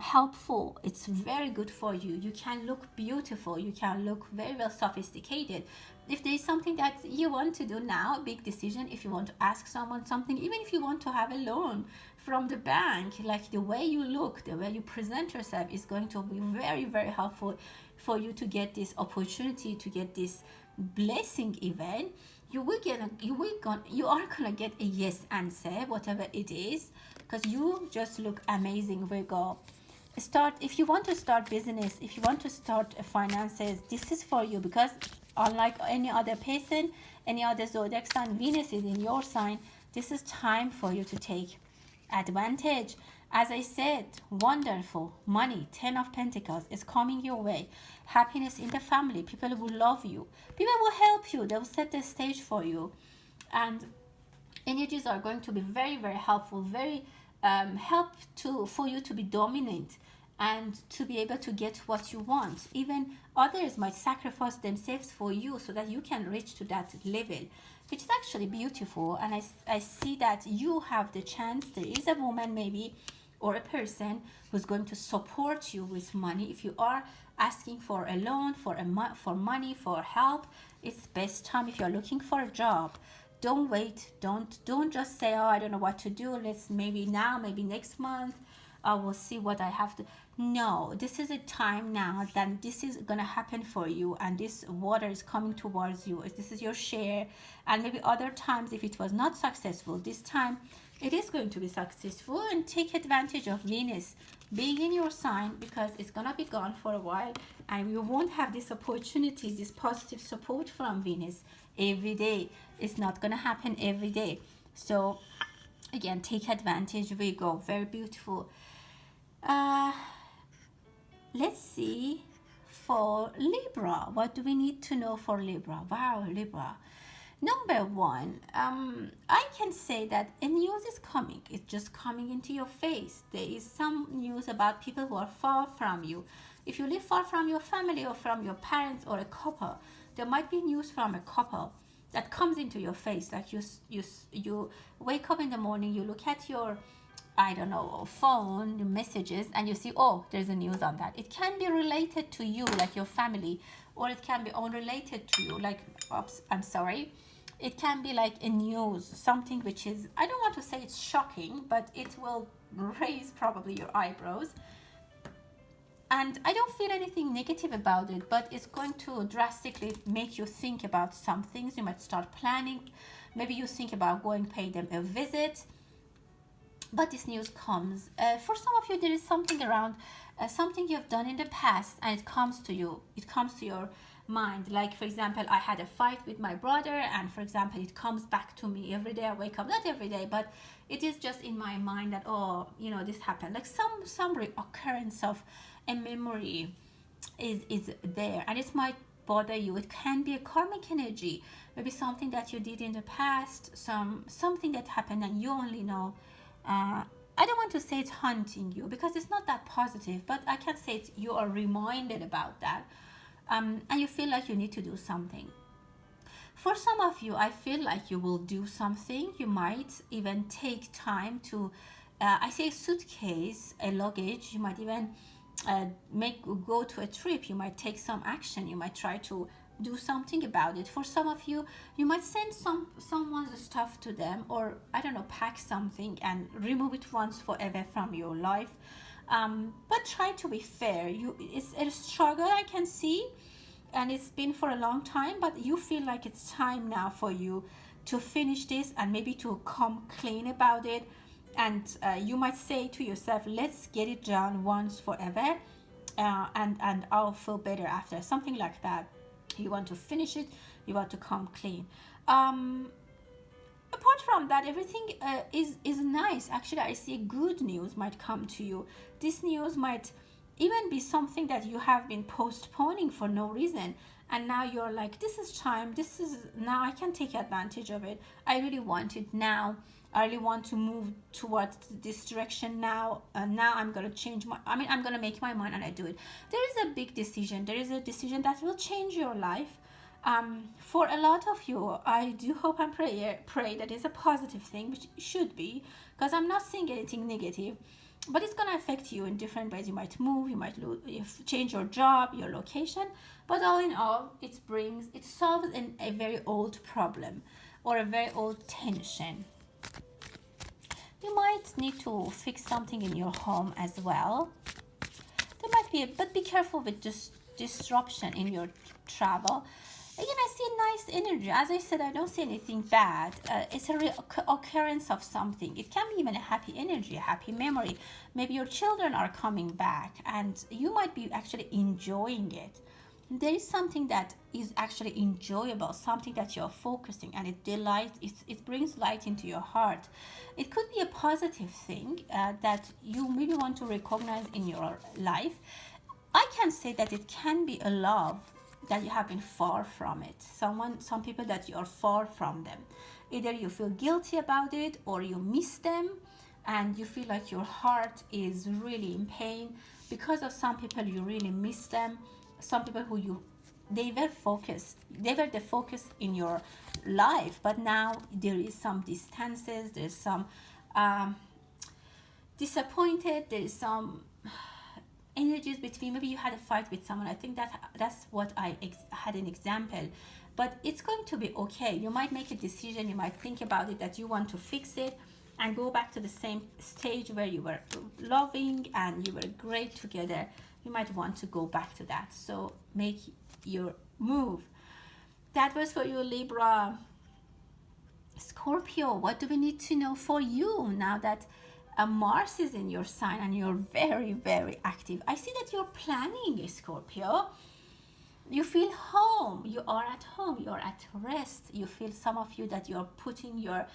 Speaker 1: helpful. It's very good for you. You can look beautiful. You can look very well sophisticated. If there is something that you want to do now, a big decision, if you want to ask someone something, even if you want to have a loan from the bank, like the way you look, the way you present yourself is going to be very, very helpful for you to get this opportunity, to get this blessing even. You are gonna get a yes answer, whatever it is, because you just look amazing, Virgo. If you want to start business, if you want to start finances, this is for you, because unlike any other person, any other zodiac sign, Venus is in your sign. This is time for you to take advantage. As I said, wonderful money, 10 of Pentacles is coming your way. Happiness in the family, people will love you, people will help you, they will set the stage for you, and energies are going to be very, very helpful, very for you to be dominant and to be able to get what you want. Even others might sacrifice themselves for you so that you can reach to that level, which is actually beautiful. And I see that you have the chance. There is a woman maybe, or a person who's going to support you with money. If you are asking for a loan, for money, for help, it's best time. If you're looking for a job, don't wait. Don't just say, oh, I don't know what to do. Let's maybe now, maybe next month, I will see what I have to. No, this is a time now that this is gonna happen for you, and this water is coming towards you. This is your share. And maybe other times, if it was not successful, this time it is going to be successful. And take advantage of Venus being in your sign, because it's gonna be gone for a while, and you won't have this opportunity, this positive support from Venus every day. It's not gonna happen every day. So Again, take advantage, Virgo. Very beautiful. uh let's see for Libra. What do we need to know for Libra? Wow, Libra. Number one, I can say that a news is coming. It's just coming into your face. There is some news about people who are far from you. If you live far from your family or from your parents or a couple, there might be news from a couple that comes into your face. Like you wake up in the morning, you look at your, I don't know, phone, your messages, and you see, oh, there's a news on that. It can be related to you, like your family, or it can be unrelated to you, like, oops, I'm sorry. It can be like a news, something which is, I don't want to say it's shocking, but it will raise probably your eyebrows. And I don't feel anything negative about it, but it's going to drastically make you think about some things. You might start planning. Maybe you think about going pay them a visit. But this news comes. For some of you, there is something around something you've done in the past, and it comes to you. It comes to your mind. Like, for example, I had a fight with my brother, and for example, it comes back to me every day. I wake up, not every day, but it is just in my mind that, oh, you know, this happened. Like some reoccurrence of a memory is there, and it might bother you. It can be a karmic energy, maybe something that you did in the past, something that happened and you only know. I don't want to say it's haunting you because it's not that positive, but I can say you are reminded about that, and you feel like you need to do something. For some of you, I feel like you will do something. You might even take time to, I say suitcase, a luggage. You might even go to a trip. You might take some action. You might try to do something about it. For some of you, you might send someone's stuff to them, or I don't know, pack something and remove it once forever from your life. But try to be fair. It's a struggle, I can see, and it's been for a long time, but you feel like it's time now for you to finish this and maybe to come clean about it. And you might say to yourself, let's get it done once forever, and I'll feel better after, something like that. You want to finish it, you want to come clean. Apart from that, everything is nice. Actually, I see good news might come to you. This news might even be something that you have been postponing for no reason, and now you're like, this is time, this is now, I can take advantage of it. I really want it now. I really want to move towards this direction now. Now I'm going to change I'm going to make my mind and I do it. There is a big decision. There is a decision that will change your life. For a lot of you, I do hope and pray that it's a positive thing, which should be, because I'm not seeing anything negative. But it's going to affect you in different ways. You might move, you might change your job, your location. But all in all, it solves a very old problem or a very old tension. You might need to fix something in your home as well. There might be, but be careful with just disruption in your travel. Again, I see a nice energy. As I said, I don't see anything bad. It's a reoccurrence of something. It can be even a happy energy, a happy memory. Maybe your children are coming back and you might be actually enjoying it. There is something that is actually enjoyable, something that you're focusing, and it brings light into your heart. It could be a positive thing that you maybe want to recognize in your life. I can say that it can be a love that you have been far from it. Some people that you are far from them. Either you feel guilty about it, or you miss them and you feel like your heart is really in pain because of some people. You really miss them. Some people they were the focus in your life, but now there is some distances, there's some disappointed, there is some energies between. Maybe you had a fight with someone. I think that's what I had an example, but it's going to be okay. You might make a decision, you might think about it, that you want to fix it and go back to the same stage where you were loving and you were great together. You might want to go back to that. So make your move. That was for you, Libra. Scorpio, what do we need to know for you now that Mars is in your sign and you're very, very active? I see that you're planning, Scorpio. You feel home. You are at home. You're at rest. You feel, some of you, that you're putting your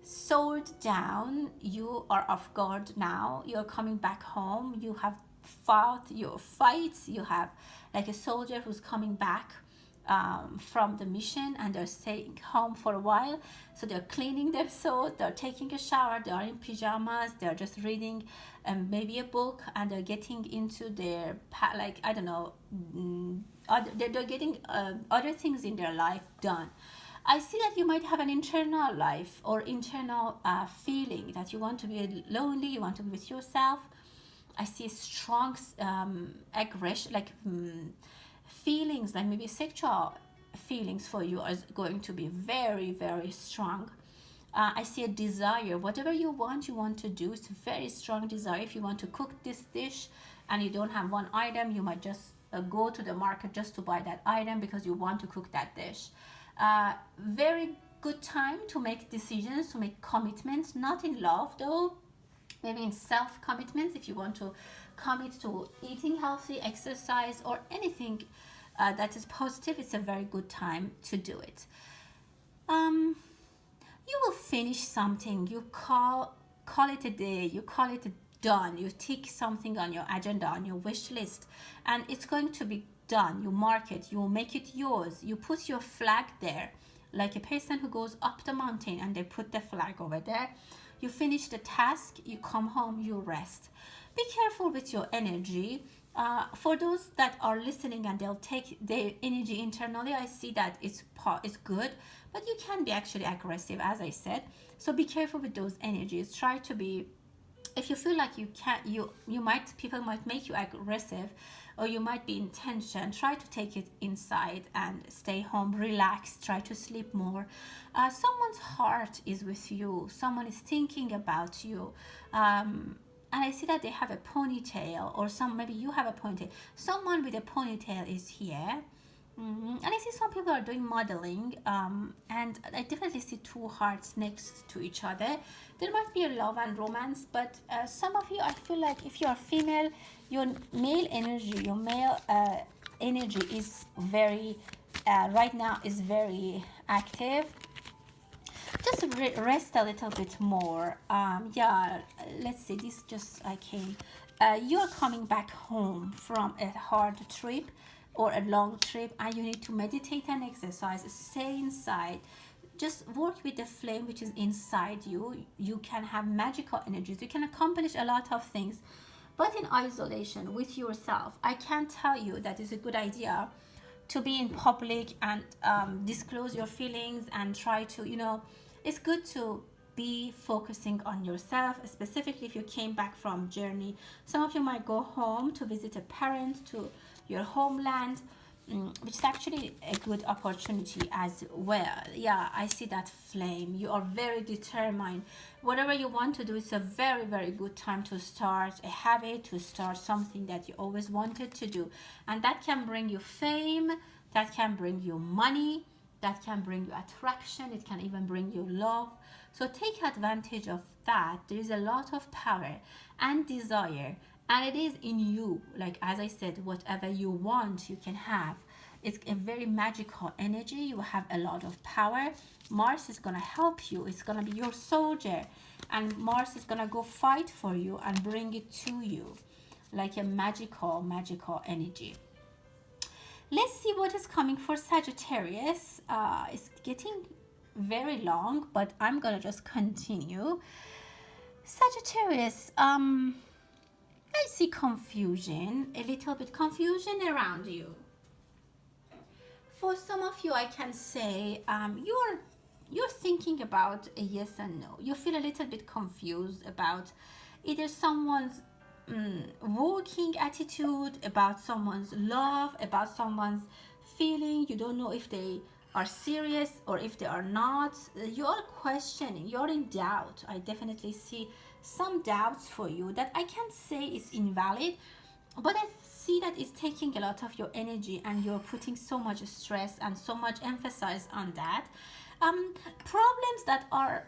Speaker 1: sold down. You are off guard now. You're coming back home. You have fought your fights. You have like a soldier who's coming back from the mission, and they're staying home for a while. So they're cleaning their sword, they're taking a shower, they're in pajamas, they're just reading maybe a book, and they're getting into their like, I don't know, they're getting other things in their life done. I see that you might have an internal life or internal feeling that you want to be lonely, you want to be with yourself. I see a strong aggression, like feelings, like maybe sexual feelings for you are going to be very, very strong. I see a desire, whatever you want to do. It's a very strong desire. If you want to cook this dish and you don't have one item, you might just go to the market just to buy that item because you want to cook that dish. Very good time to make decisions, to make commitments, not in love though, maybe in self-commitments. If you want to commit to eating healthy, exercise, or anything that is positive, it's a very good time to do it. You will finish something. You call it a day. You call it done. You tick something on your agenda, on your wish list, and it's going to be done. You mark it. You make it yours. You put your flag there, like a person who goes up the mountain and they put the flag over there. You finish the task, you come home, you rest. Be careful with your energy. For those that are listening and they'll take their energy internally, I see that it's good, but you can be actually aggressive, as I said. So be careful with those energies. Try to be, if you feel like you can't, people might make you aggressive, or you might be in tension, try to take it inside and stay home, relax, try to sleep more. Someone's heart is with you, someone is thinking about you. And I see that they have a ponytail, or maybe you have a ponytail. Someone with a ponytail is here. And I see some people are doing modeling, and I definitely see two hearts next to each other. There might be a love and romance, but some of you, I feel like if you are female, your male energy is very, right now is very active. Just rest a little bit more. Yeah, let's see, this just came. You're coming back home from a hard trip or a long trip, and you need to meditate and exercise. Stay inside. Just work with the flame which is inside you. You can have magical energies. You can accomplish a lot of things, but in isolation with yourself. I can't tell you that it's a good idea to be in public and disclose your feelings and try to, it's good to be focusing on yourself, specifically if you came back from journey. Some of you might go home to visit a parent, to your homeland, which is actually a good opportunity as well. Yeah, I see that flame. You are very determined. Whatever you want to do, it's a very, very good time to start a habit, to start something that you always wanted to do. And that can bring you fame, that can bring you money, that can bring you attraction, it can even bring you love. So take advantage of that. There is a lot of power and desire, and it is in you. Like, as I said, whatever you want, you can have. It's a very magical energy. You have a lot of power. Mars is gonna help you. It's gonna be your soldier, and Mars is gonna go fight for you and bring it to you, like a magical energy. Let's see what is coming for Sagittarius. It's getting very long, but I'm gonna just continue. Sagittarius, I see confusion, a little bit confusion around you. For some of you, I can say you're thinking about a yes and no. You feel a little bit confused about either someone's working attitude, about someone's love, about someone's feeling. You don't know if they are serious or if they are not. You're questioning, you're in doubt. I definitely see some doubts for you that I can't say is invalid, but I see that it's taking a lot of your energy, and you're putting so much stress and so much emphasis on that. Problems that are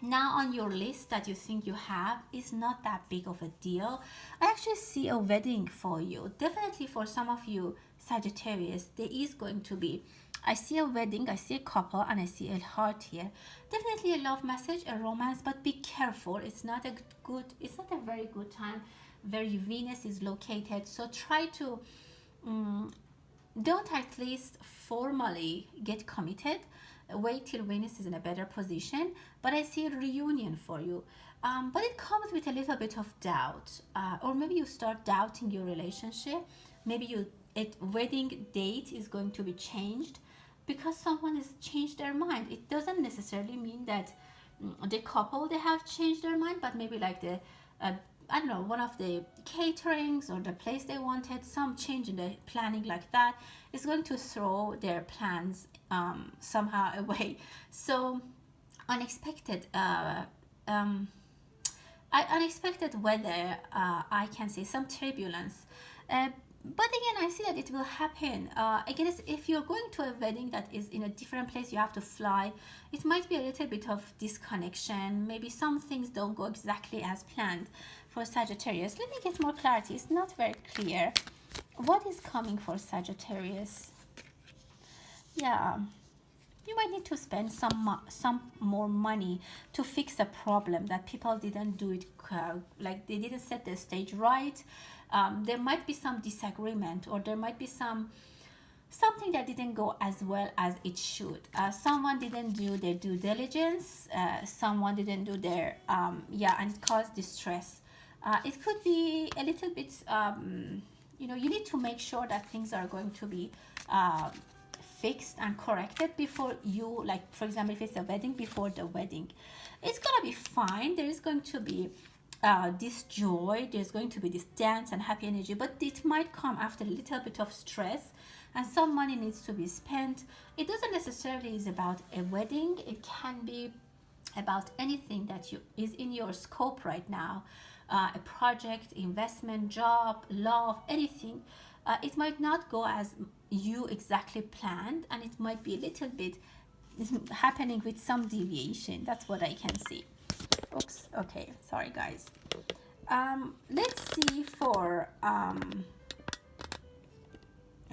Speaker 1: now on your list that you think you have is not that big of a deal. I actually see a wedding for you. Definitely for some of you Sagittarius, there is going to be I see a wedding, I see a couple, and I see a heart here. Definitely a love message, a romance, but be careful. It's not a very good time where your Venus is located. So try to don't at least formally get committed. Wait till Venus is in a better position. But I see a reunion for you. But it comes with a little bit of doubt, or maybe you start doubting your relationship. Maybe a wedding date is going to be changed because someone has changed their mind. It doesn't necessarily mean that the couple they have changed their mind, but maybe like the I don't know, one of the caterings or the place they wanted, some change in the planning like that is going to throw their plans somehow away. So unexpected unexpected weather, I can say some turbulence. But again, I see that it will happen. Again, if you're going to a wedding that is in a different place, you have to fly, it might be a little bit of disconnection. Maybe some things don't go exactly as planned for Sagittarius. Let me get more clarity. It's not very clear. What is coming for Sagittarius? Yeah. You might need to spend some more money to fix a problem that people didn't do it, like they didn't set the stage right. There might be some disagreement, or there might be something that didn't go as well as it should. Someone didn't do their due diligence. Someone didn't do their and it caused distress. It could be a little bit. You need to make sure that things are going to be fixed and corrected before you, like for example, if it's a wedding, before the wedding. It's gonna be fine. There is going to be this joy, there's going to be this dance and happy energy, but it might come after a little bit of stress, and some money needs to be spent. It doesn't necessarily is about a wedding. It can be about anything that is in your scope right now, a project, investment, job, love, anything. It might not go as you exactly planned, and it might be a little bit happening with some deviation. That's what I can see. Oops, okay, sorry guys. Let's see for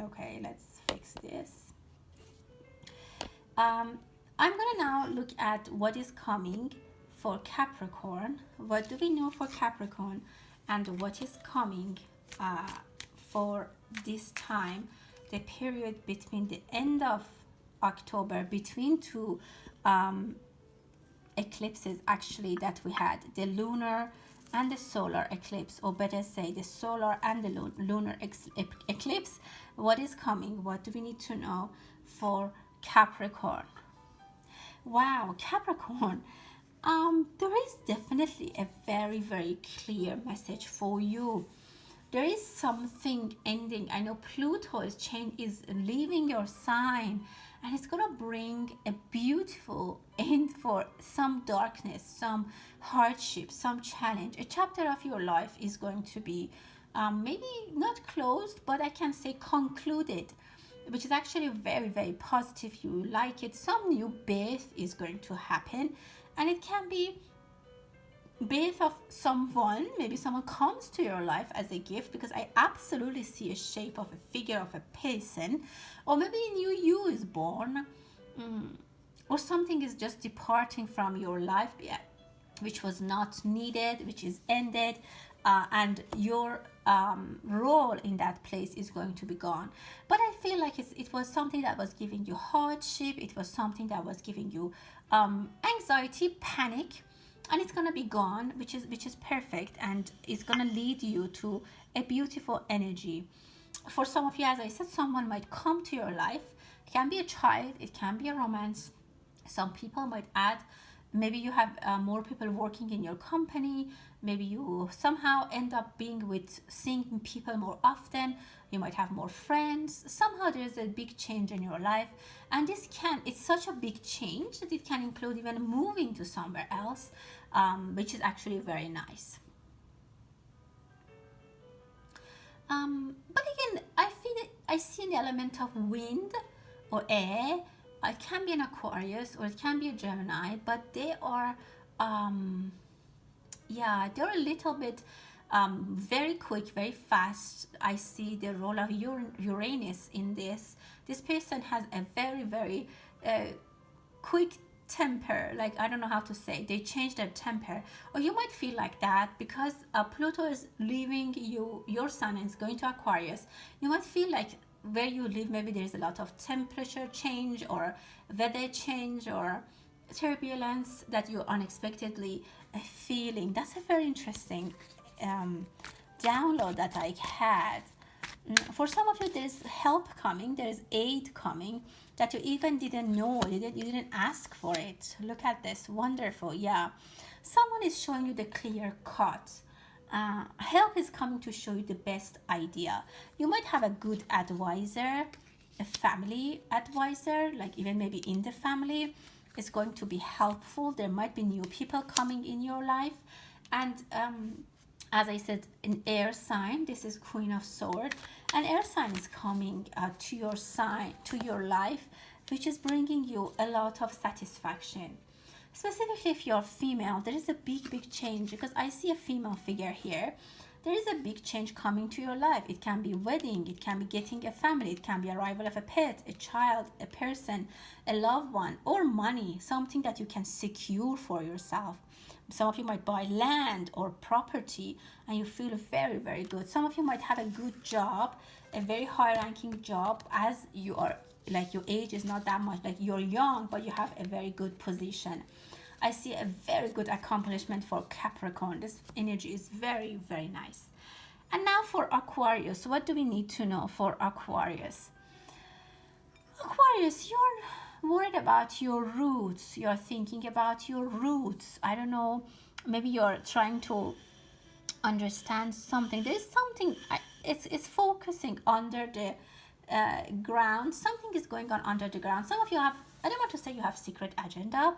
Speaker 1: okay, let's fix this. I'm gonna now look at what is coming for Capricorn. What do we know for Capricorn, and what is coming for this time, the period between the end of October, between two eclipses actually that we had, the lunar and the solar eclipse, or better say the solar and the lunar eclipse. What is coming? What do we need to know for Capricorn? Wow, Capricorn, there is definitely a very, very clear message for you. There is something ending. I know Pluto is leaving your sign, and it's gonna bring a beautiful end for some darkness, some hardship, some challenge. A chapter of your life is going to be maybe not closed, but I can say concluded, which is actually very, very positive. You like it. Some new birth is going to happen, and it can be birth of someone. Maybe someone comes to your life as a gift, because I absolutely see a shape of a figure of a person, or maybe a new you is born, or something is just departing from your life, which was not needed, which is ended, and your role in that place is going to be gone. But I feel like it was something that was giving you hardship. It was something that was giving you anxiety, panic, and it's gonna be gone, which is perfect, and it's gonna lead you to a beautiful energy. For some of you, as I said, someone might come to your life. It can be a child, it can be a romance. Some people might add, maybe you have more people working in your company. Maybe you somehow end up seeing people more often. You might have more friends. Somehow there's a big change in your life, and it's such a big change that it can include even moving to somewhere else, which is actually very nice. But again, I see an element of wind or air. It can be an Aquarius, or it can be a Gemini, but they are they're a little bit very quick, very fast. I see the role of Uranus in this. This person has a very, very quick temper. Like, I don't know how to say, they change their temper, or you might feel like that because Pluto is leaving your sun and is going to Aquarius. You might feel like where you live, maybe there's a lot of temperature change or weather change or turbulence that you're unexpectedly feeling. That's a very interesting download that I had. For some of you, there's help coming, there's aid coming that you even didn't know, you didn't ask for it. Look at this, wonderful. Yeah, someone is showing you the clear cut. Help is coming to show you the best idea. You might have a good advisor, a family advisor, like even maybe in the family is going to be helpful. There might be new people coming in your life. And as I said, an air sign, this is Queen of Swords. An air sign is coming to your sign, to your life, which is bringing you a lot of satisfaction. Specifically, if you're female, there is a big change because I see a female figure here. There is a big change coming to your life. It can be wedding, it can be getting a family, it can be arrival of a pet, a child, a person, a loved one, or money, something that you can secure for yourself. Some of you might buy land or property and you feel very, very good. Some of you might have a good job, a very high ranking job, as you are, like your age is not that much, like you're young, but you have a very good position. I see a very good accomplishment for Capricorn. This energy is very, very nice. And now for Aquarius, what do we need to know for Aquarius? Aquarius, you're worried about your roots. You're thinking about your roots. I don't know, maybe you're trying to understand something. There's something, it's focusing under the ground. Something is going on under the ground. Some of you have, I don't want to say you have secret agenda,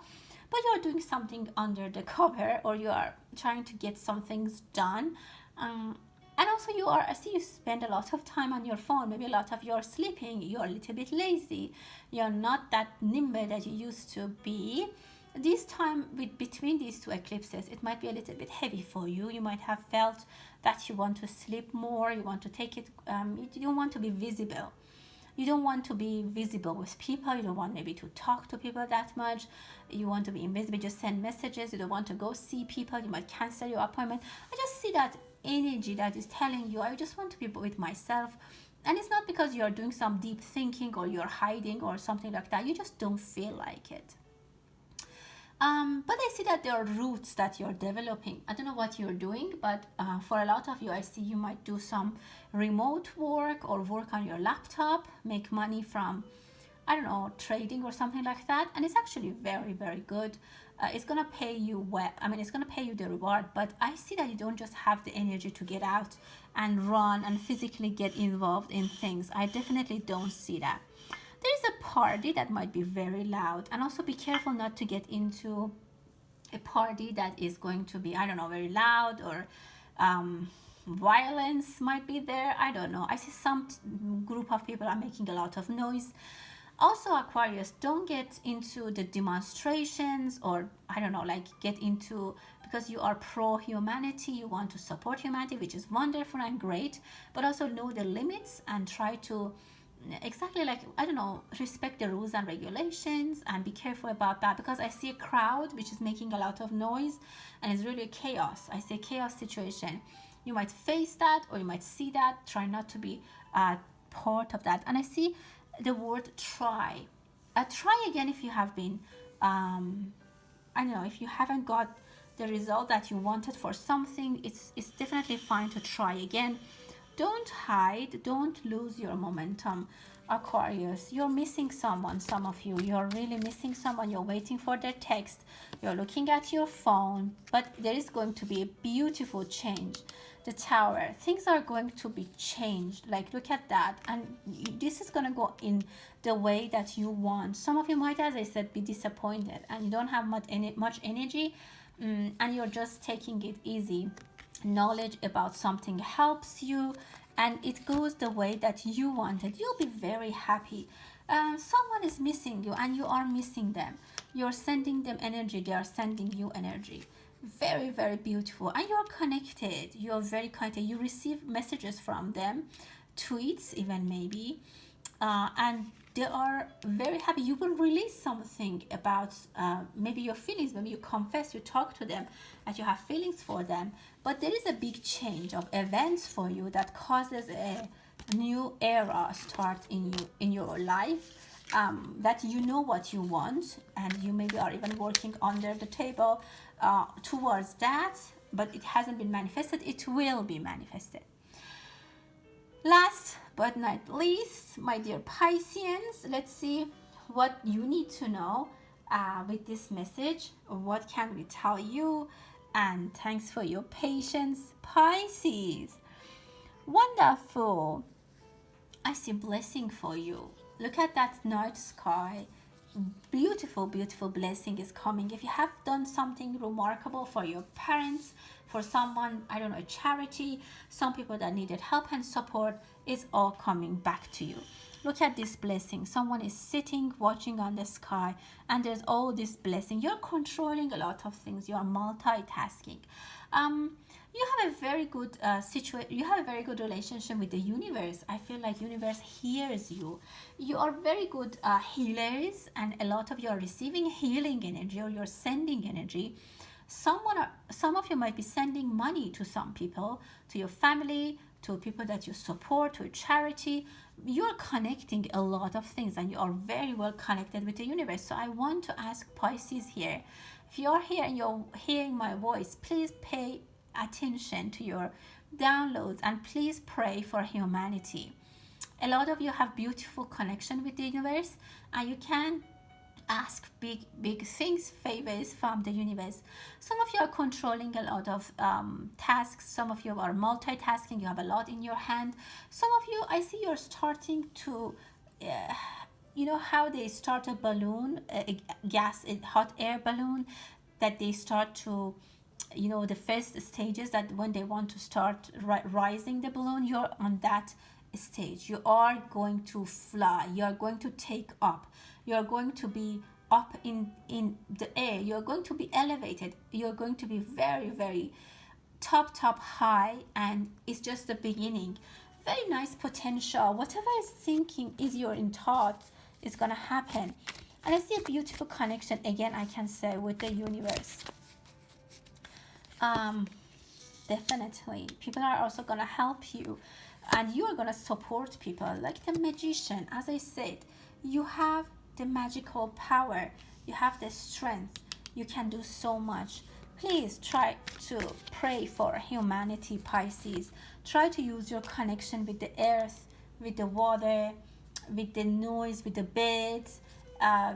Speaker 1: but you're doing something under the cover, or you are trying to get some things done. And also I see you spend a lot of time on your phone. Maybe a lot of you're sleeping, you're a little bit lazy, you're not that nimble that you used to be. This time between these two eclipses, it might be a little bit heavy for you. You might have felt that you want to sleep more, you want to take it, you don't want to be visible. You don't want to be visible with people. You don't want maybe to talk to people that much. You want to be invisible, just send messages. You don't want to go see people. You might cancel your appointment. I just see that energy that is telling you, I just want to be with myself. And it's not because you're doing some deep thinking or you're hiding or something like that. You just don't feel like it. But I see that there are roots that you're developing. I don't know what you're doing, but for a lot of you, I see you might do some remote work or work on your laptop, make money from, I don't know, trading or something like that. And it's actually very, very good. It's going to pay you well. I mean, it's going to pay you the reward, but I see that you don't just have the energy to get out and run and physically get involved in things. I definitely don't see that. There is a party that might be very loud, and also be careful not to get into a party that is going to be, I don't know, very loud, or violence might be there. I don't know. I see some group of people are making a lot of noise. Also, Aquarius, don't get into the demonstrations, or I don't know, like get into, because you are pro-humanity, you want to support humanity, which is wonderful and great, but also know the limits and try to exactly, like, I don't know, respect the rules and regulations and be careful about that, because I see a crowd which is making a lot of noise and it's really chaos. I see a chaos situation. You might face that, or you might see that. Try not to be part of that. And I see the word try. Try again if you have been, I don't know, if you haven't got the result that you wanted for something, it's definitely fine to try again. Don't hide, don't lose your momentum, Aquarius. You're missing someone, some of you. You're really missing someone. You're waiting for their text. You're looking at your phone, but there is going to be a beautiful change. The Tower, things are going to be changed. Like, look at that. And this is going to go in the way that you want. Some of you might, as I said, be disappointed and you don't have much energy, and you're just taking it easy. Knowledge about something helps you and it goes the way that you wanted. You'll be very happy. Someone is missing you and you are missing them. You're sending them energy, they are sending you energy. very, very beautiful, and you're connected. You're very connected. You receive messages from them, tweets even maybe, and they are very happy. You will release something about maybe your feelings. Maybe you confess, you talk to them, that you have feelings for them. But there is a big change of events for you that causes a new era start in your life. That you know what you want, and you maybe are even working under the table towards that, but it hasn't been manifested. It will be manifested. Last but not least, my dear Pisceans, let's see what you need to know with this message. What can we tell you? And thanks for your patience, Pisces. Wonderful. I see blessing for you. Look at that night sky. Beautiful, beautiful blessing is coming. If you have done something remarkable for your parents, for someone, I don't know, a charity, some people that needed help and support, it's all coming back to you. Look at this blessing. Someone is sitting, watching on the sky, and there's all this blessing. You're controlling a lot of things. You're multitasking. You have a very good situation. You have a very good relationship with the universe. I feel like universe hears you. You are very good healers, and a lot of you are receiving healing energy, or you're sending energy. Some of you might be sending money to some people, to your family, to people that you support, to a charity. You're connecting a lot of things, and you are very well connected with the universe. So I want to ask Pisces here, if you're here and you're hearing my voice, please pay attention to your downloads and please pray for humanity. A lot of you have beautiful connection with the universe, and you can ask big things, favors from the universe. Some of you are controlling a lot of tasks. Some of you are multitasking. You have a lot in your hand. Some of you, I see you're starting to you know how they start a balloon, a hot air balloon, that they start to, you know, the first stages, that when they want to start rising the balloon, you're on that stage. You are going to fly. You are going to take up. You are going to be up in the air. You're going to be elevated. You're going to be very, very top high, and it's just the beginning. Very nice potential. Whatever is thinking is your in thought is gonna happen. And I see a beautiful connection again, I can say, with the universe. Definitely people are also gonna help you, and you are gonna support people like the magician. As I said, you have the magical power, you have the strength, you can do so much. Please try to pray for humanity, Pisces. Try to use your connection with the earth, with the water, with the noise, with the birds,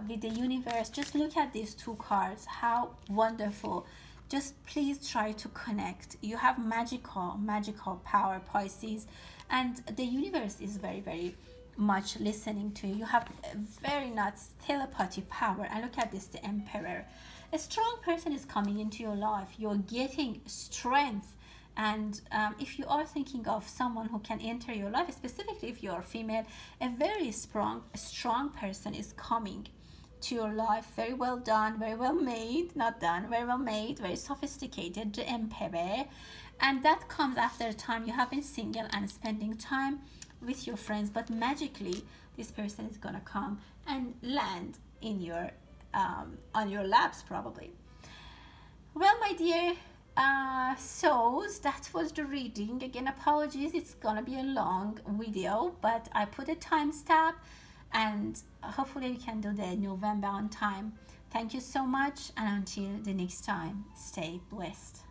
Speaker 1: with the universe. Just look at these two cards, how wonderful. Just please try to connect. You have magical power, Pisces, and the universe is very, very much listening to you. You have a very nice telepathy power. And look at this, the Emperor. A strong person is coming into your life. You're getting strength. And if you are thinking of someone who can enter your life, specifically if you're female, a very strong person is coming to your life. Very well done, very well made, not done, very well made, very sophisticated, the Emperor. And that comes after a time you have been single and spending time with your friends, but magically this person is gonna come and land in your on your laps probably. Well, my dear souls, that was the reading. Again, apologies, it's gonna be a long video, but I put a timestamp, and hopefully we can do the November on time. Thank you so much, and until the next time, stay blessed.